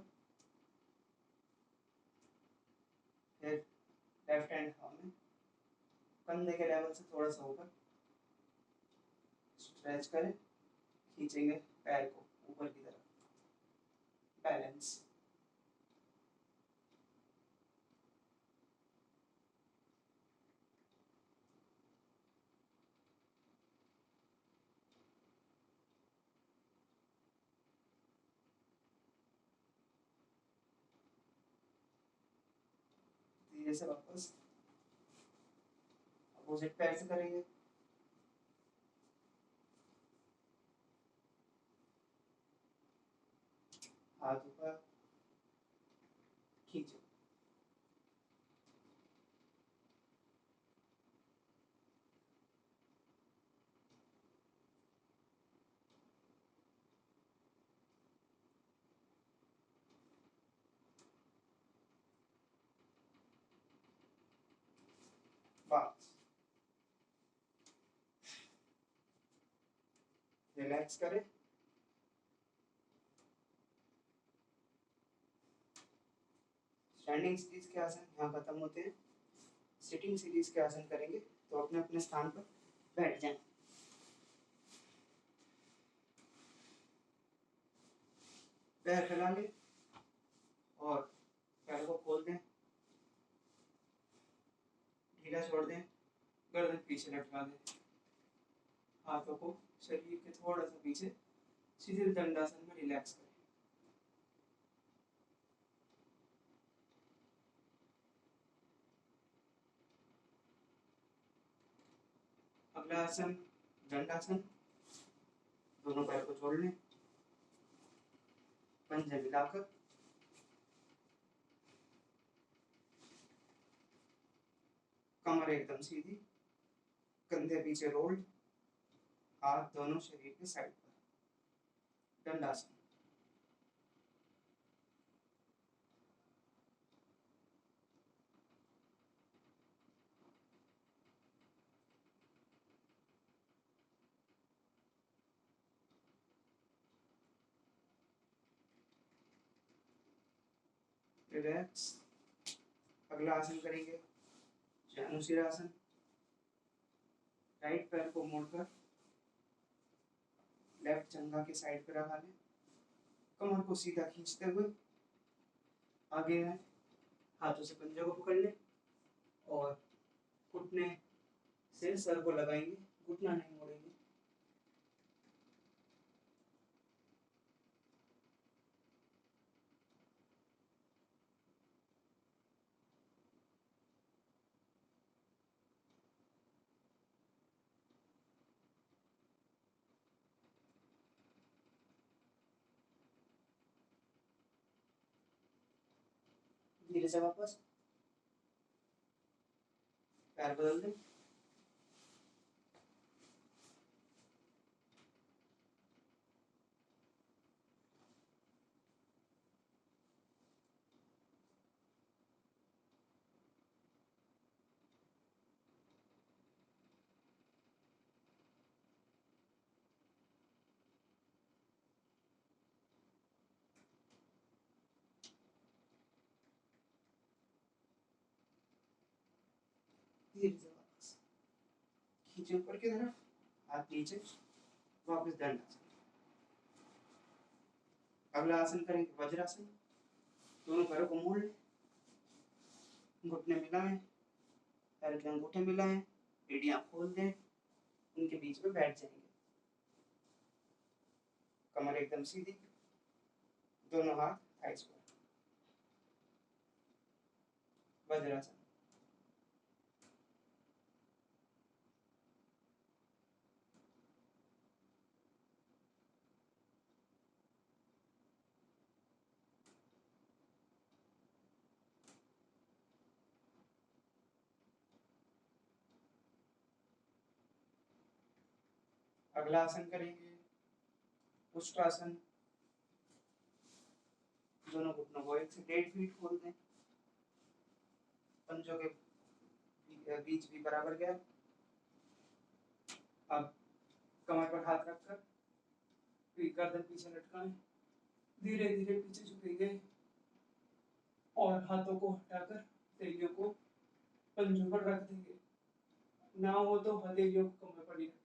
फिर लेफ्ट हैंड हमें कंधे के लेवल से थोड़ा सा ऊपर स्ट्रेच करें, खींचेंगे पैर को ऊपर की तरफ, बैलेंस। धीरे से वापस अपोजिट पैर से करेंगे। हाथ ऊपर, खींचो, वापस रिलैक्स करें। स्टैंडिंग सीरीज के आसन यहाँ खत्म होते हैं। सिटिंग सीरीज के आसन करेंगे, तो अपने अपने स्थान पर बैठ जाएं। पैर फैला लें और पैर को खोल दें, ढीला छोड़ दें, गर्दन पीछे लटका दें, हाथों को शरीर के थोड़ा सा पीछे सीधे दंडासन में रिलैक्स करें। अगला आसन दंडासन। दोनों पैर को जोड़ लें, पंजे मिलाकर, कमर एकदम सीधी, कंधे पीछे रोल्ड, हाथ दोनों शरीर के साइड पर, दंडासन। रिलैक्स। अगला आसन करेंगे जानुशिरासन। राइट पैर को मोड़कर लेफ्ट जंघा के साइड पर रखा लें, कमर को सीधा खींचते हुए आगे आए, हाथों से पंजे को पकड़ लें और घुटने से सर को लगाएंगे, घुटना नहीं मोड़ेंगे। धीरे से वापस पैर बदल दें, धीरे से वापस खींचे ऊपर की तरफ, हाथ नीचे, वापस दंडासन। अगला आसन करेंगे वज्रासन। दोनों पैरों को मोड़ लें, घुटने मिलाएं, पैर के अंगूठे मिलाएं, एड़ियां खोल दें, उनके बीच में बैठ जाएंगे, कमर एकदम सीधी, दोनों हाथ थाइस पर, वज्रासन। अगला आसन करेंगे उष्ट्रासन। दोनों घुटनों को 1 से 1.5 फीट खोल दें। पंजों के बीच भी बराबर गैप। अब कमर पर हाथ रखकर गर्दन पीछे लटकाएं, धीरे धीरे पीछे झुकेंगे और हाथों को हटाकर हथेलियों को पंजों पर रख देंगे। ना हो तो हथेलियों को कमर पर ही रखें।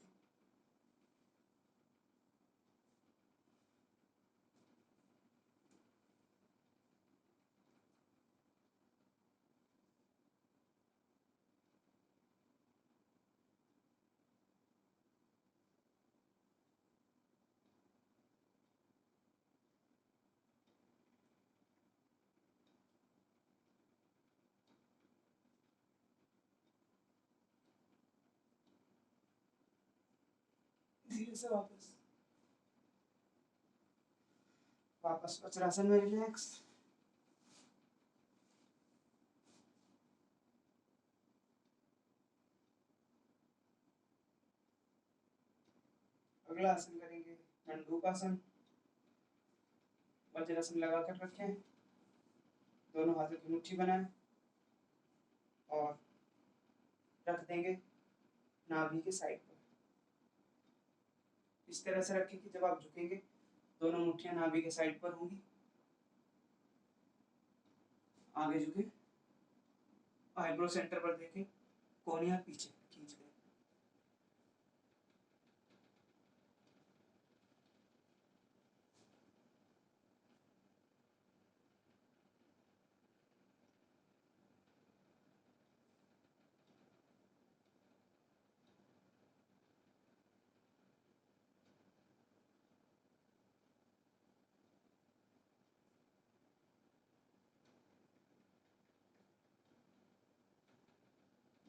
धीरे से वापस वज्रासन में रिलैक्स। अगला आसन करेंगे मंडूकासन। वज्रासन लगाकर रखें, दोनों हाथों की मुट्ठी बनाएं और रख देंगे नाभि के साइड पर। इस तरह से रखें कि जब आप झुकेंगे दोनों मुट्ठियां नाभि के साइड पर होंगी। आगे झुके, आईब्रो सेंटर पर देखें, कोहनियां पीछे खींच लें।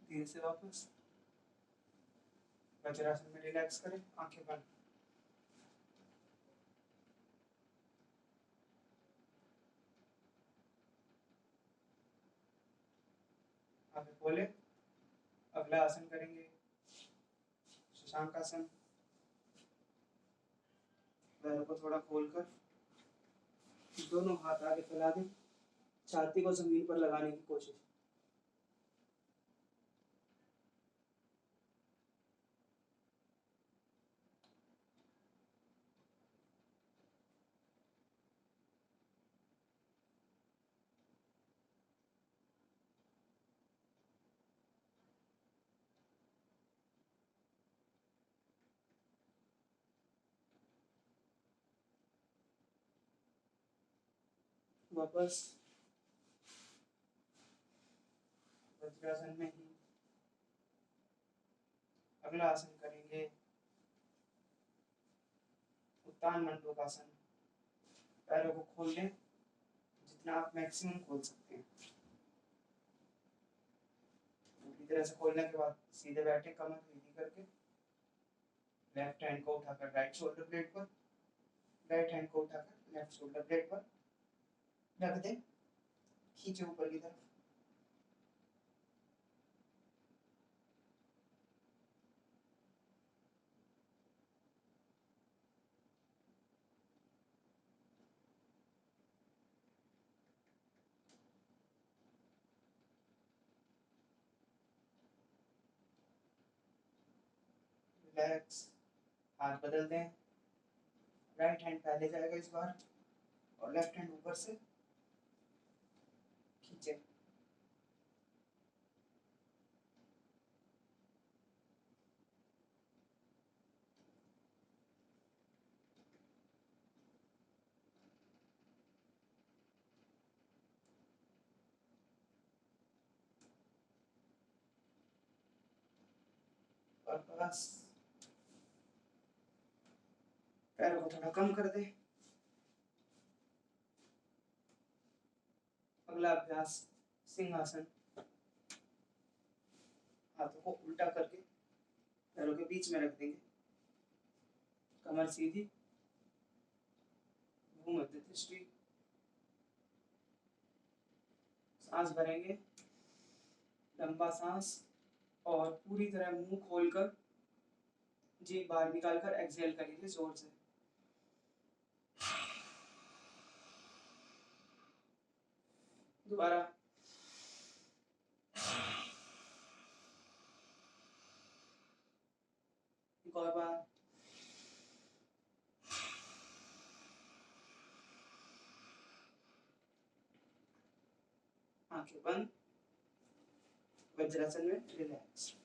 धीरे से वापस वज्रासन में रिलैक्स करें, आंखें बंद। आगे खोले। अगला आसन करेंगे शशांकासन। पैरों को थोड़ा खोलकर दोनों हाथ आगे फैला दें, छाती को जमीन पर लगाने की कोशिश। वापस वज्रासन में ही अगला आसन करेंगे उत्तान मंडूकासन। पैरों को खोल लें, जितना आप मैक्सिमम खोल सकते हैं। पूरी तरह से खोलने के बाद सीधे बैठे, कमर सीधी करके लेफ्ट हैंड को उठाकर राइट शोल्डर ब्लेड पर, राइट हैंड को उठाकर लेफ्ट शोल्डर ब्लेड पर रख दें, खींचे ऊपर की तरफ। रिलैक्स, हाथ बदल दें। राइट हैंड पहले जाएगा इस बार और लेफ्ट हैंड ऊपर से खींचे। और बस पैरों को थोड़ा कम कर दें। अगला अभ्यास सिंहासन। हाथों को उल्टा करके पैरों के बीच में रख देंगे, कमर सीधी, भूमध्य दृष्टि। सांस भरेंगे, लंबा सांस, और पूरी तरह मुंह खोलकर जीभ बाहर निकालकर एक्सहेल करेंगे जोर से। दोबारा एक और बार। आंखें बंद, वज्रासन में रिलैक्स।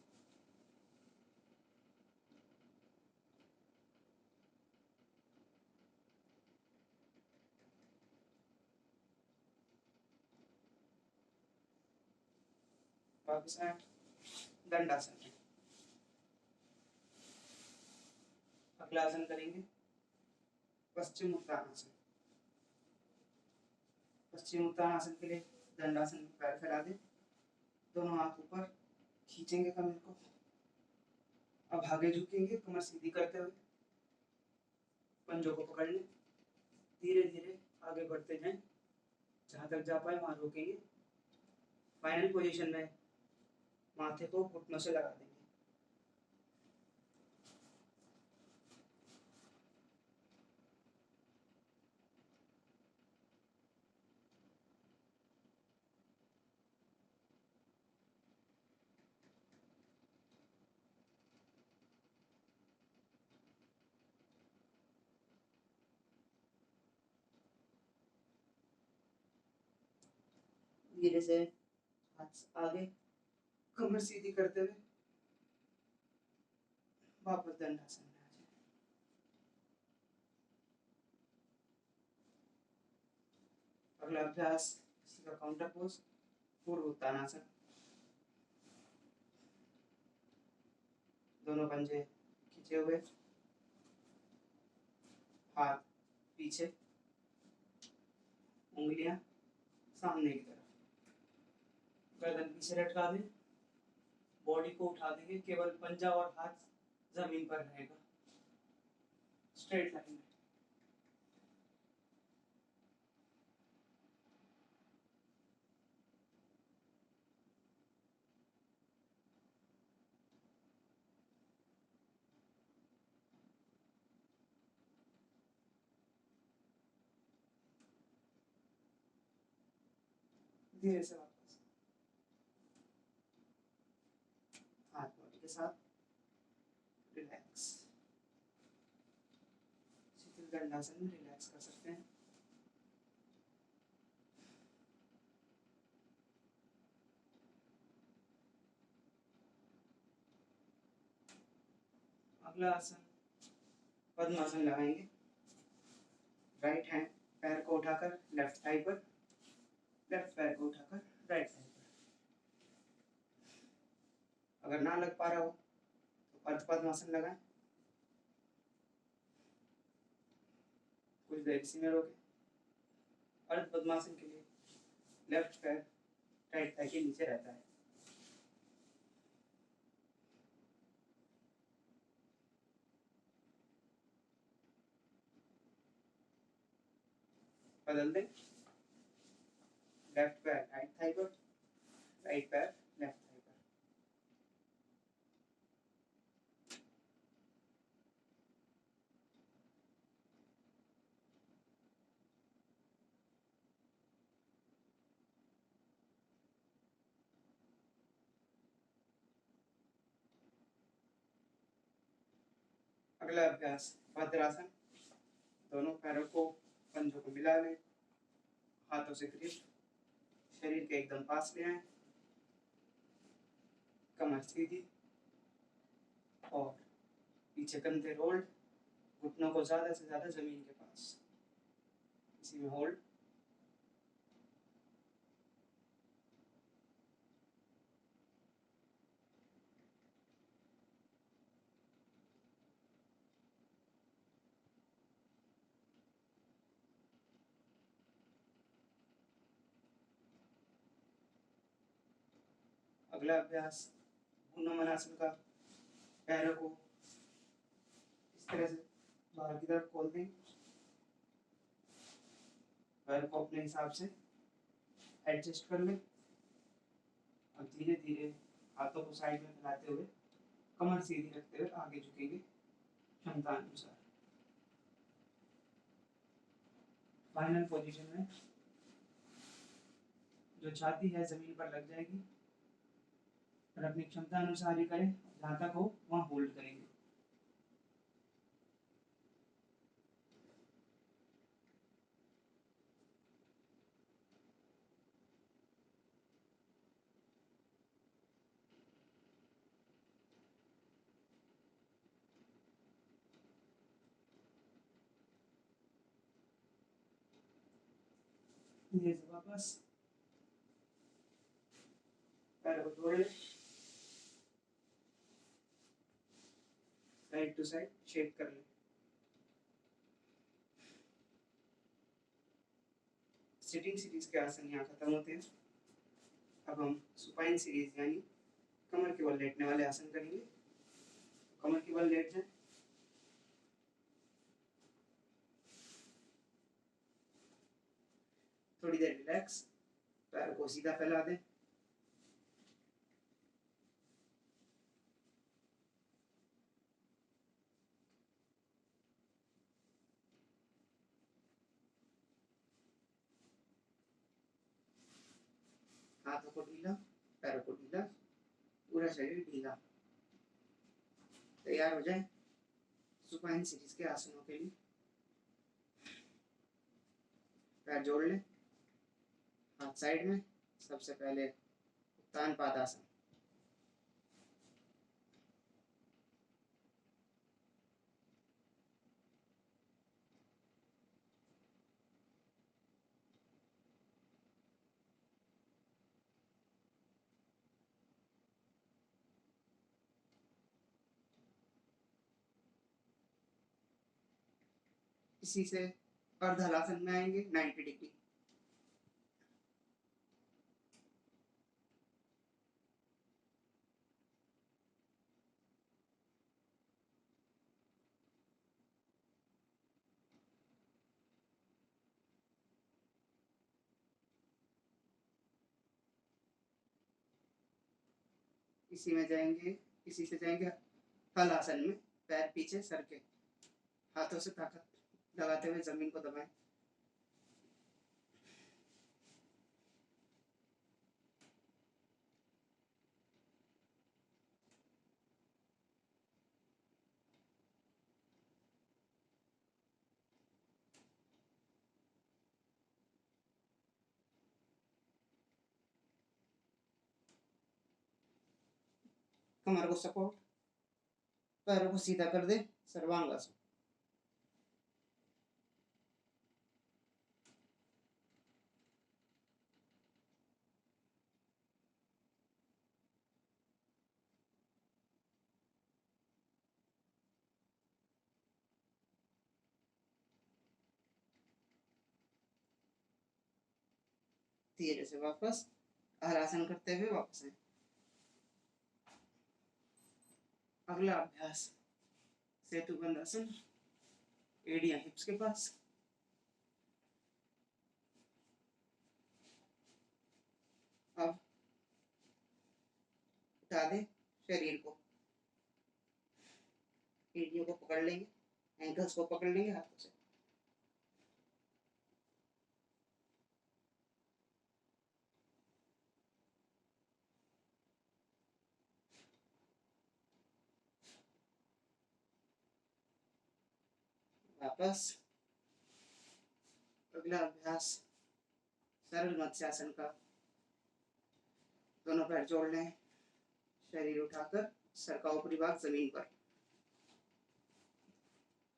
वापस आए दंडासन में। अगला आसन करेंगे पश्चिम उत्तानासन। पश्चिम उत्तानासन के लिए दंडासन में पैर फैला दें, दोनों हाथ ऊपर खींचेंगे कमर को। अब आगे झुकेंगे कमर सीधी करते हुए, पंजों को पकड़ लें, धीरे धीरे आगे बढ़ते जाएं, जहां तक जा पाए वहां रोकेंगे। फाइनल पोजीशन में माथे को घुटनों से लगा देंगे। धीरे से हाथ आगे, कमर सीधी करते हुए वापस दंडासन में आ जाए। अगला अभ्यास इसका काउंटर पोज, पूर्व उत्तानासन। दोनों पंजे खींचे हुए, हाथ पीछे, उंगलियां सामने की तरफ, गर्दन पीछे लटका दें, बॉडी को उठा देंगे, केवल पंजा और हाथ जमीन पर रहेगा, स्ट्रेट लाइन में। धीरे से वापस हाथ बॉडी के साथ रिलैक्स। शिथिल दंडासन में रिलैक्स कर सकते हैं। अगला आसन पद्मासन लगाएंगे। राइट हैंड पैर को उठाकर लेफ्ट थाई पर, लेफ्ट पैर को उठाकर राइट थाई पर। अगर ना लग पा रहा हो तो अर्ध पद्मासन लगाएं, कुछ देर इसी में रोकें। अर्ध पद्मासन के लिए लेफ्ट पैर राइट थाई के नीचे रहता है। बदल दें, लेफ्ट पैर राइट थाई पर, राइट पैर लेफ्ट थाई पर। अगला अभ्यास भद्रासन। दोनों पैरों को पंजों को मिला लें, हाथों से करीब शरीर के एकदम पास ले आए, कमर सीधी और पीछे कंधे रोल्ड, घुटनों को ज्यादा से ज्यादा जमीन के पास, इसी में होल्ड। अगला अभ्यास भुजंगासन का। पैरों को इस तरह से बाहर की तरफ खोल दें, पैर को अपने हिसाब से एडजस्ट कर लें। अब धीरे धीरे हाथों को साइड में फैलाते हुए कमर सीधी रखते हुए आगे झुकेंगे क्षमता अनुसार। फाइनल पोजीशन में जो छाती है जमीन पर लग जाएगी और अपनी क्षमता अनुसार ही करें, जहाँ तक हो वहाँ होल्ड करेंगे। धीरे से वापस पैर को जोड़ ले, साइड टू साइड शेक कर ले। सिटिंग सीरीज के आसन यहाँ खत्म होते हैं। अब हम सुपाइन सीरीज यानी कमर के बल लेटने वाले आसन करेंगे। कमर के बल लेट जाए, थोड़ी देर रिलैक्स, पैर को सीधा फैला दें। हाथों को ढीला, पैरों को ढीला, पूरा शरीर ढीला। तैयार हो जाए सुपाइन सीरीज के आसनों के लिए। पैर जोड़ ले, हाथ साइड में। सबसे पहले उत्तान पादासन। इसी से अर्धहलासन में आएंगे 90 डिग्री। इसी से जाएंगे हल आसन में। पैर पीछे सर के, हाथों से ताकत लगाते हुए जमीन को दबाएं। कमर को सपोर्ट, पैरों को सीधा कर दे, सर्वांगासन। धीरे से वापस हलासन करते हुए वापस आए। अगला अभ्यास सेतुबंध आसन, एड़ियां हिप्स के पास। अब उठा दे शरीर को, एड़ियों को पकड़ लेंगे, एंकल्स को पकड़ लेंगे हाथों से। वापस अगला अभ्यास सरल मत्स्यासन का। दोनों पैर जोड़ लें, शरीर उठाकर सर का ऊपरी भाग जमीन पर,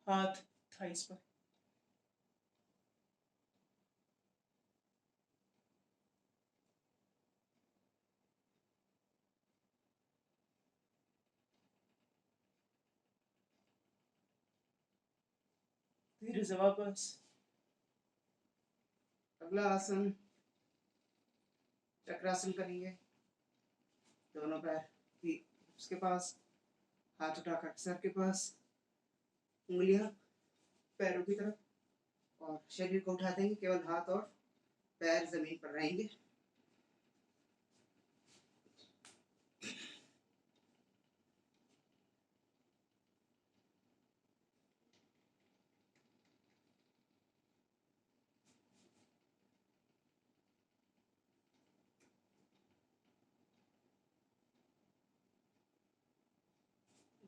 हाथ थाइस पर। धीरे से वापस। अगला आसन चक्रासन करेंगे। दोनों पैर उसके पास, हाथ उठाकर सर के पास, उंगलियां पैरों की तरफ, और शरीर को उठा देंगे। केवल हाथ और पैर जमीन पर रहेंगे।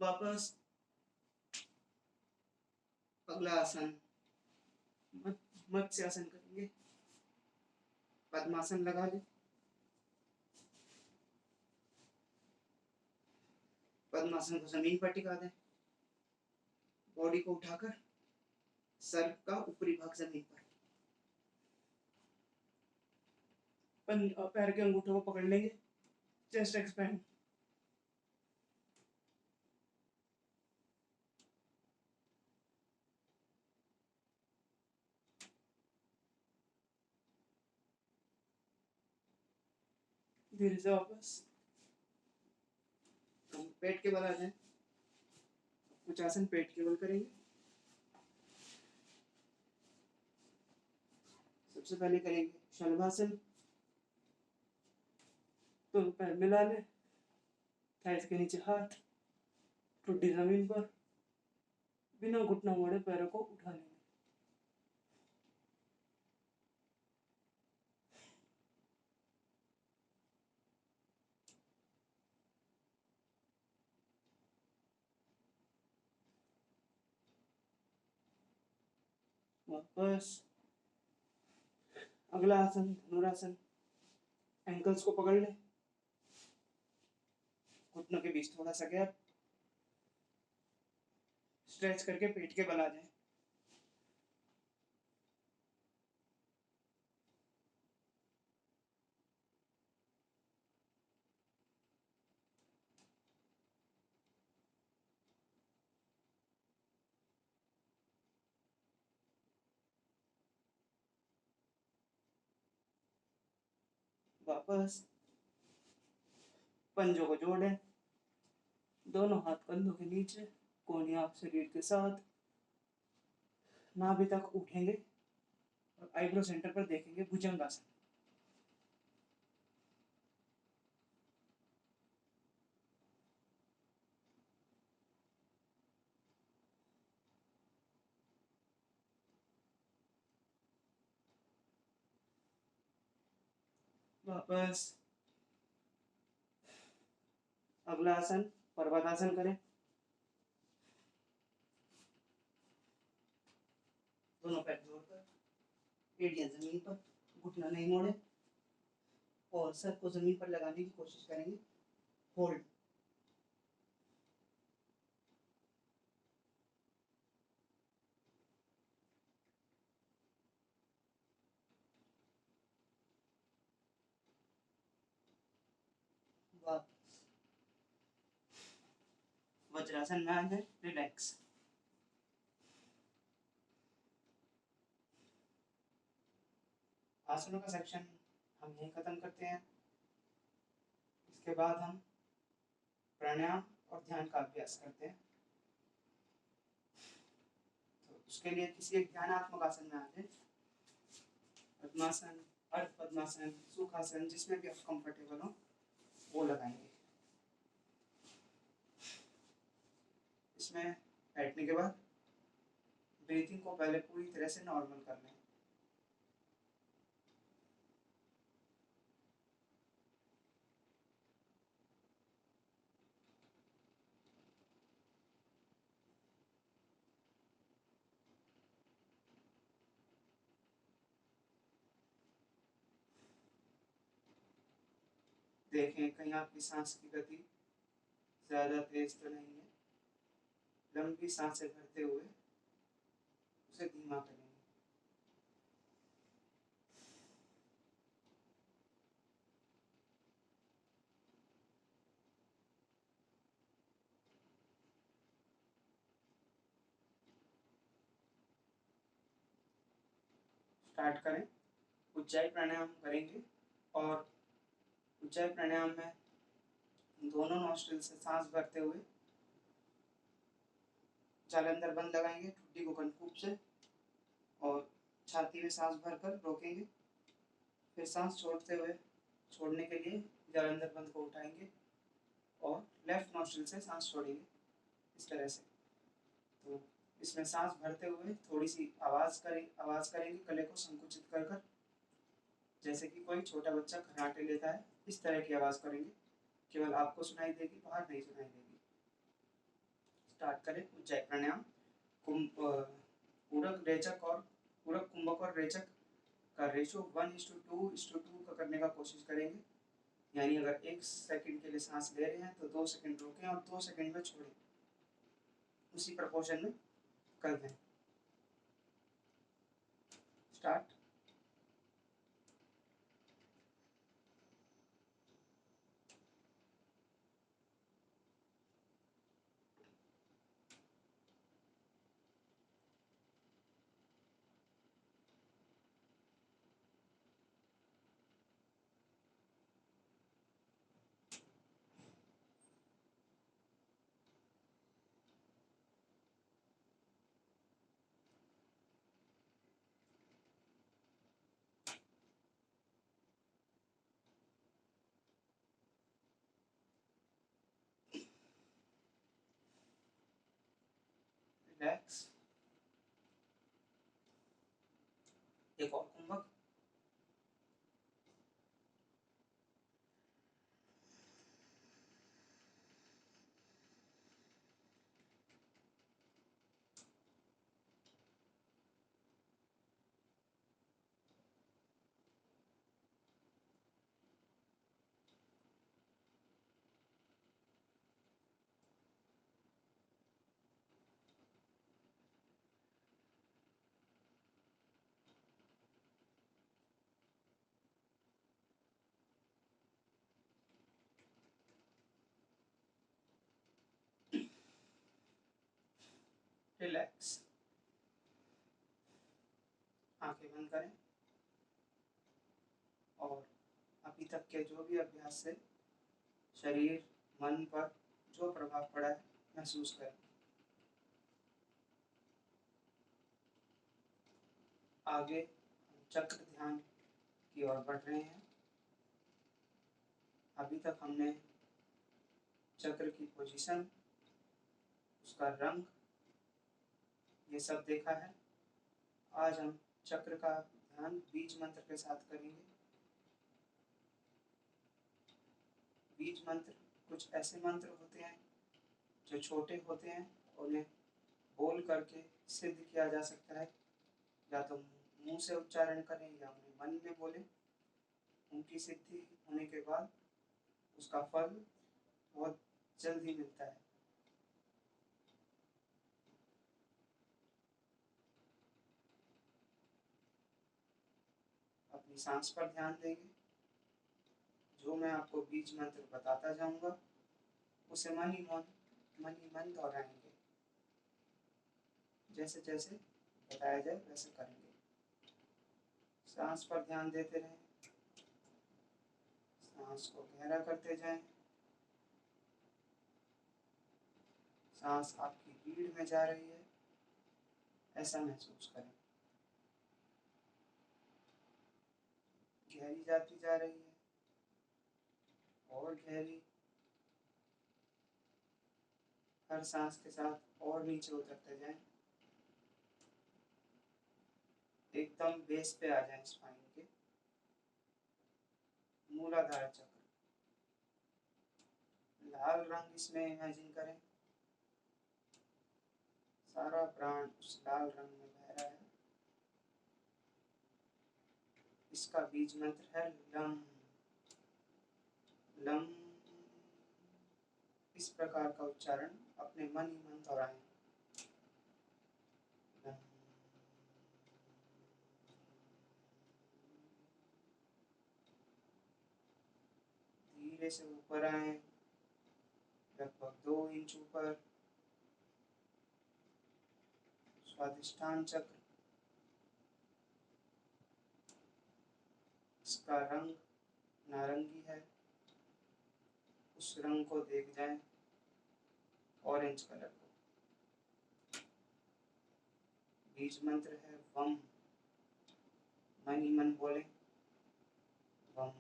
वापस अगला आसन मत्स्य आसन करेंगे। पद्मासन लगा लें। पद्मासन को जमीन पर टिका दें। बॉडी को उठाकर सर का ऊपरी भाग जमीन पर, पैर के अंगूठों को पकड़ लेंगे। Chest expand. धीरे से वापस पेट के बल आ जाए। कुछ आसन पेट के बल करेंगे। सबसे पहले करेंगे शलभासन। तो पैर मिला ले, थाइस के नीचे हाथ, ठुड्डी जमीन पर, बिना घुटना मोड़े पैरों को उठा लेंगे। वापस अगला आसन धनुरासन। एंकल्स को पकड़ ले, घुटनों के बीच थोड़ा सा गैप, स्ट्रेच करके पेट के बल आ जाए। वापस पंजों को जोड़ें। दोनों हाथ कंधों के नीचे, कोहनियां शरीर के साथ, नाभि तक उठेंगे और आईब्रो सेंटर पर देखेंगे भुजंगासन। वापस अगला आसन पर्वतासन करें। दोनों पैर जोड़कर एड़ियां जमीन पर, घुटना नहीं मोड़े और सर को जमीन पर लगाने की कोशिश करेंगे। होल्ड। वापस वज्रासन में आ जाए। रिलैक्स। आसनों का सेक्शन हम यहीं खत्म करते हैं। इसके बाद हम प्राणायाम और ध्यान का अभ्यास करते हैं। तो उसके लिए किसी एक ध्यानात्मक आसन में आ जाए। पद्मासन, अर्ध पद्मासन, सुखासन, जिसमें भी आप कंफर्टेबल हो वो लगाएंगे। इसमें बैठने के बाद ब्रीथिंग को पहले पूरी तरह से नॉर्मल कर लें। देखें कहीं आपकी सांस की गति ज्यादा तेज तो नहीं है। लंबी सांसें भरते हुए उसे धीमा करेंगे। स्टार्ट करें। उज्जाई प्राणायाम करेंगे और उज्जाई प्राणायाम में दोनों नॉस्ट्रिल से सांस भरते हुए जालंधर बंद लगाएंगे, ठुड्डी को कनकूप से, और छाती में सांस भरकर रोकेंगे। फिर सांस छोड़ते हुए, छोड़ने के लिए जालंधर बंद को उठाएंगे और लेफ्ट नॉस्ट्रिल से सांस छोड़ेंगे इस तरह से। तो इसमें सांस भरते हुए थोड़ी सी आवाज़ करेंगे गले को संकुचित कर कर, जैसे कि कोई छोटा बच्चा खर्राटे लेता है, इस तरह की आवाज़ करेंगे। केवल आपको सुनाई देगी, बाहर नहीं सुनाई देगी। स्टार्ट करें उज्जैन प्राणायाम। पूरक रेचक और पूरक कुंभक और रेचक का रेशो 1:2:2 का करने का कोशिश करेंगे। यानी अगर 1 सेकंड के लिए सांस ले रहे हैं तो 2 सेकंड रोकें और 2 सेकंड में छोड़ें, उसी प्रपोर्शन में कर दें। स्टार्ट। रिलैक्स। एक और कुंभक। रिलैक्स। आंखें बंद करें और अभी तक के जो भी अभ्यास से शरीर मन पर जो प्रभाव पड़ा है महसूस करें। आगे हम चक्र ध्यान की ओर बढ़ रहे हैं। अभी तक हमने चक्र की पोजीशन, उसका रंग, ये सब देखा है। आज हम चक्र का ध्यान बीज मंत्र के साथ करेंगे। बीज मंत्र कुछ ऐसे मंत्र होते हैं जो छोटे होते हैं, उन्हें बोल करके सिद्ध किया जा सकता है। या तो मुंह से उच्चारण करें या उन्हें मन में बोलें। उनकी सिद्धि होने के बाद उसका फल बहुत जल्दी मिलता है। अपनी सांस पर ध्यान देंगे। जो मैं आपको बीज मंत्र बताता जाऊंगा उसे मन ही मन दोहराएंगे। जैसे जैसे बताया जाए वैसे करेंगे। सांस पर ध्यान देते रहें। सांस को गहरा करते जाएं। सांस आपकी रीढ़ में जा रही है ऐसा महसूस करें। गहरी जाती जा रही है और गहरी। हर सांस के साथ और नीचे उतरते जाएं। एकदम बेस पे आ जाएं स्पाइन के। मूलाधार चक्र। लाल रंग इसमें इमेजिन करें। सारा प्राण उस लाल रंग में बह रहा है। इसका बीज मंत्र है लम। लम। इस प्रकार का उच्चारण अपने मन ही मन दोहराएं। धीरे से ऊपर आए, लगभग 2 इंच ऊपर। स्वादिष्ठान चक्र। इसका रंग नारंगी है। उस रंग को देख जाएं, ऑरेंज कलर को। बीज मंत्र है वम। मन ही मन बोले वम।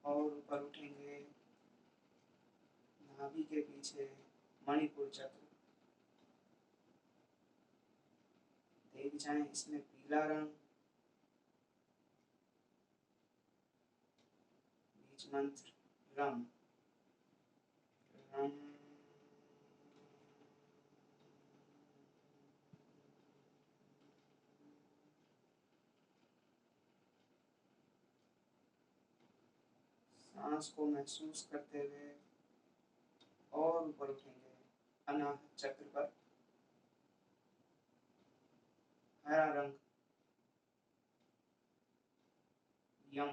और ऊपर उठेंगे। नाभि के पीछे मणिपुर चक्र। देख जाएं इसमें पीला रंग, बीज मंत्र रम रम। सांस को महसूस करते हुए और ऊपर उठेंगे अनाहत चक्र पर। हरा रंग यम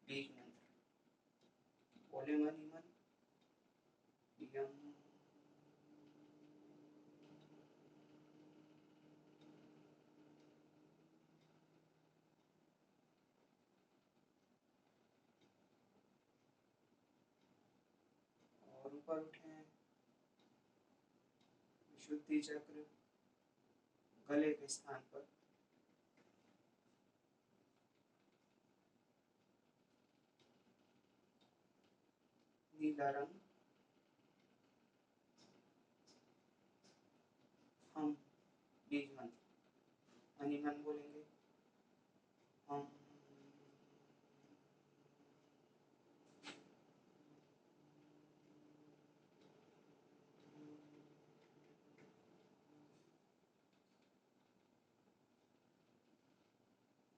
बीज मंत्र बोले मन ही मन यम। और ऊपर उठे विशुद्धि चक्र गले के स्थान पर। नीला रंग हम बीज मंत्र मन ही मन बोलेंगे हम।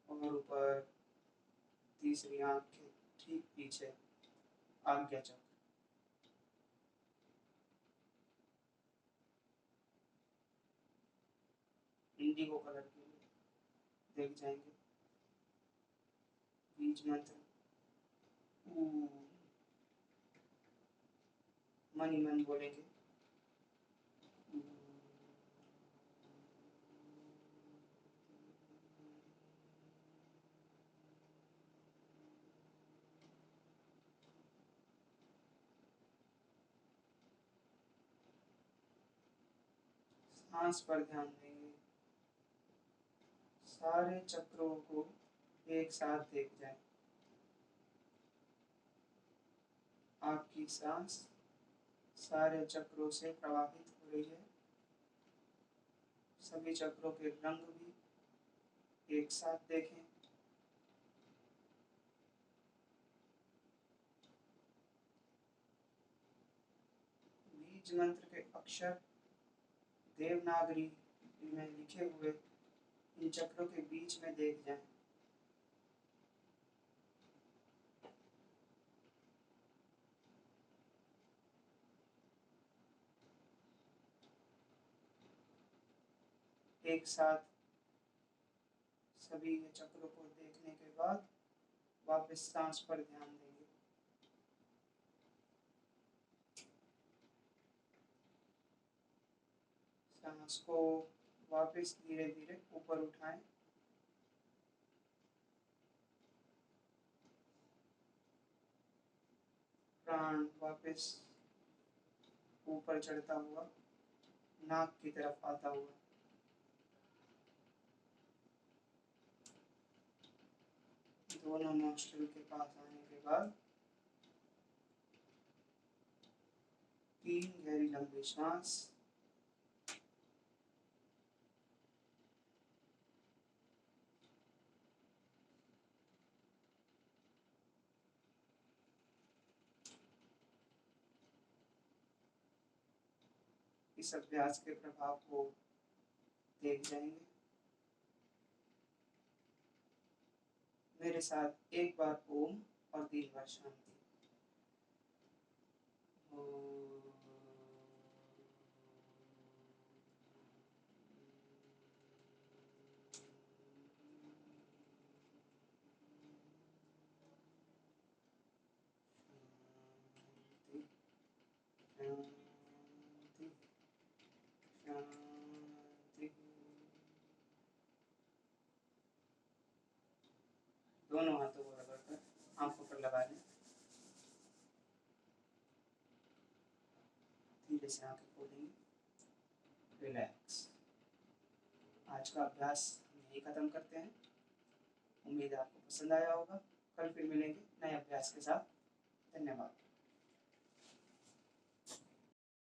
और ऊपर तीसरी आंख के ठीक पीछे आज्ञा चक्र। इंडिगो कलर के देख जाएंगे बीज मंत्र मन ही मन बोलेंगे। सांस पर ध्यान देंगे, सारे चक्रों को एक साथ देख जाए। आपकी सांस सारे चक्रों से प्रवाहित हो रही है, सभी चक्रों के रंग भी एक साथ देखें। बीज मंत्र के अक्षर देवनागरी में लिखे हुए इन चक्रों के बीच में देख जाएं। एक साथ सभी चक्रों को देखने के बाद वापस सांस पर ध्यान देंगे। सांस को वापस धीरे धीरे ऊपर उठाएं। प्राण वापस ऊपर चढ़ता हुआ नाक की तरफ आता हुआ। दोनों नोस्ट्रिल के पास आने के बाद 3 गहरी लंबी सांस। इस अभ्यास के प्रभाव को देख जाएंगे। मेरे साथ एक बार ओम और 3 बार शांति। दोनों हाथों को रगड़कर आंखों पर लगा लें। धीरे से आंखें खोलेंगे। रिलैक्स। आज का अभ्यास यही खत्म करते हैं। उम्मीद है आपको पसंद आया होगा। कल फिर मिलेंगे नए अभ्यास के साथ। धन्यवाद।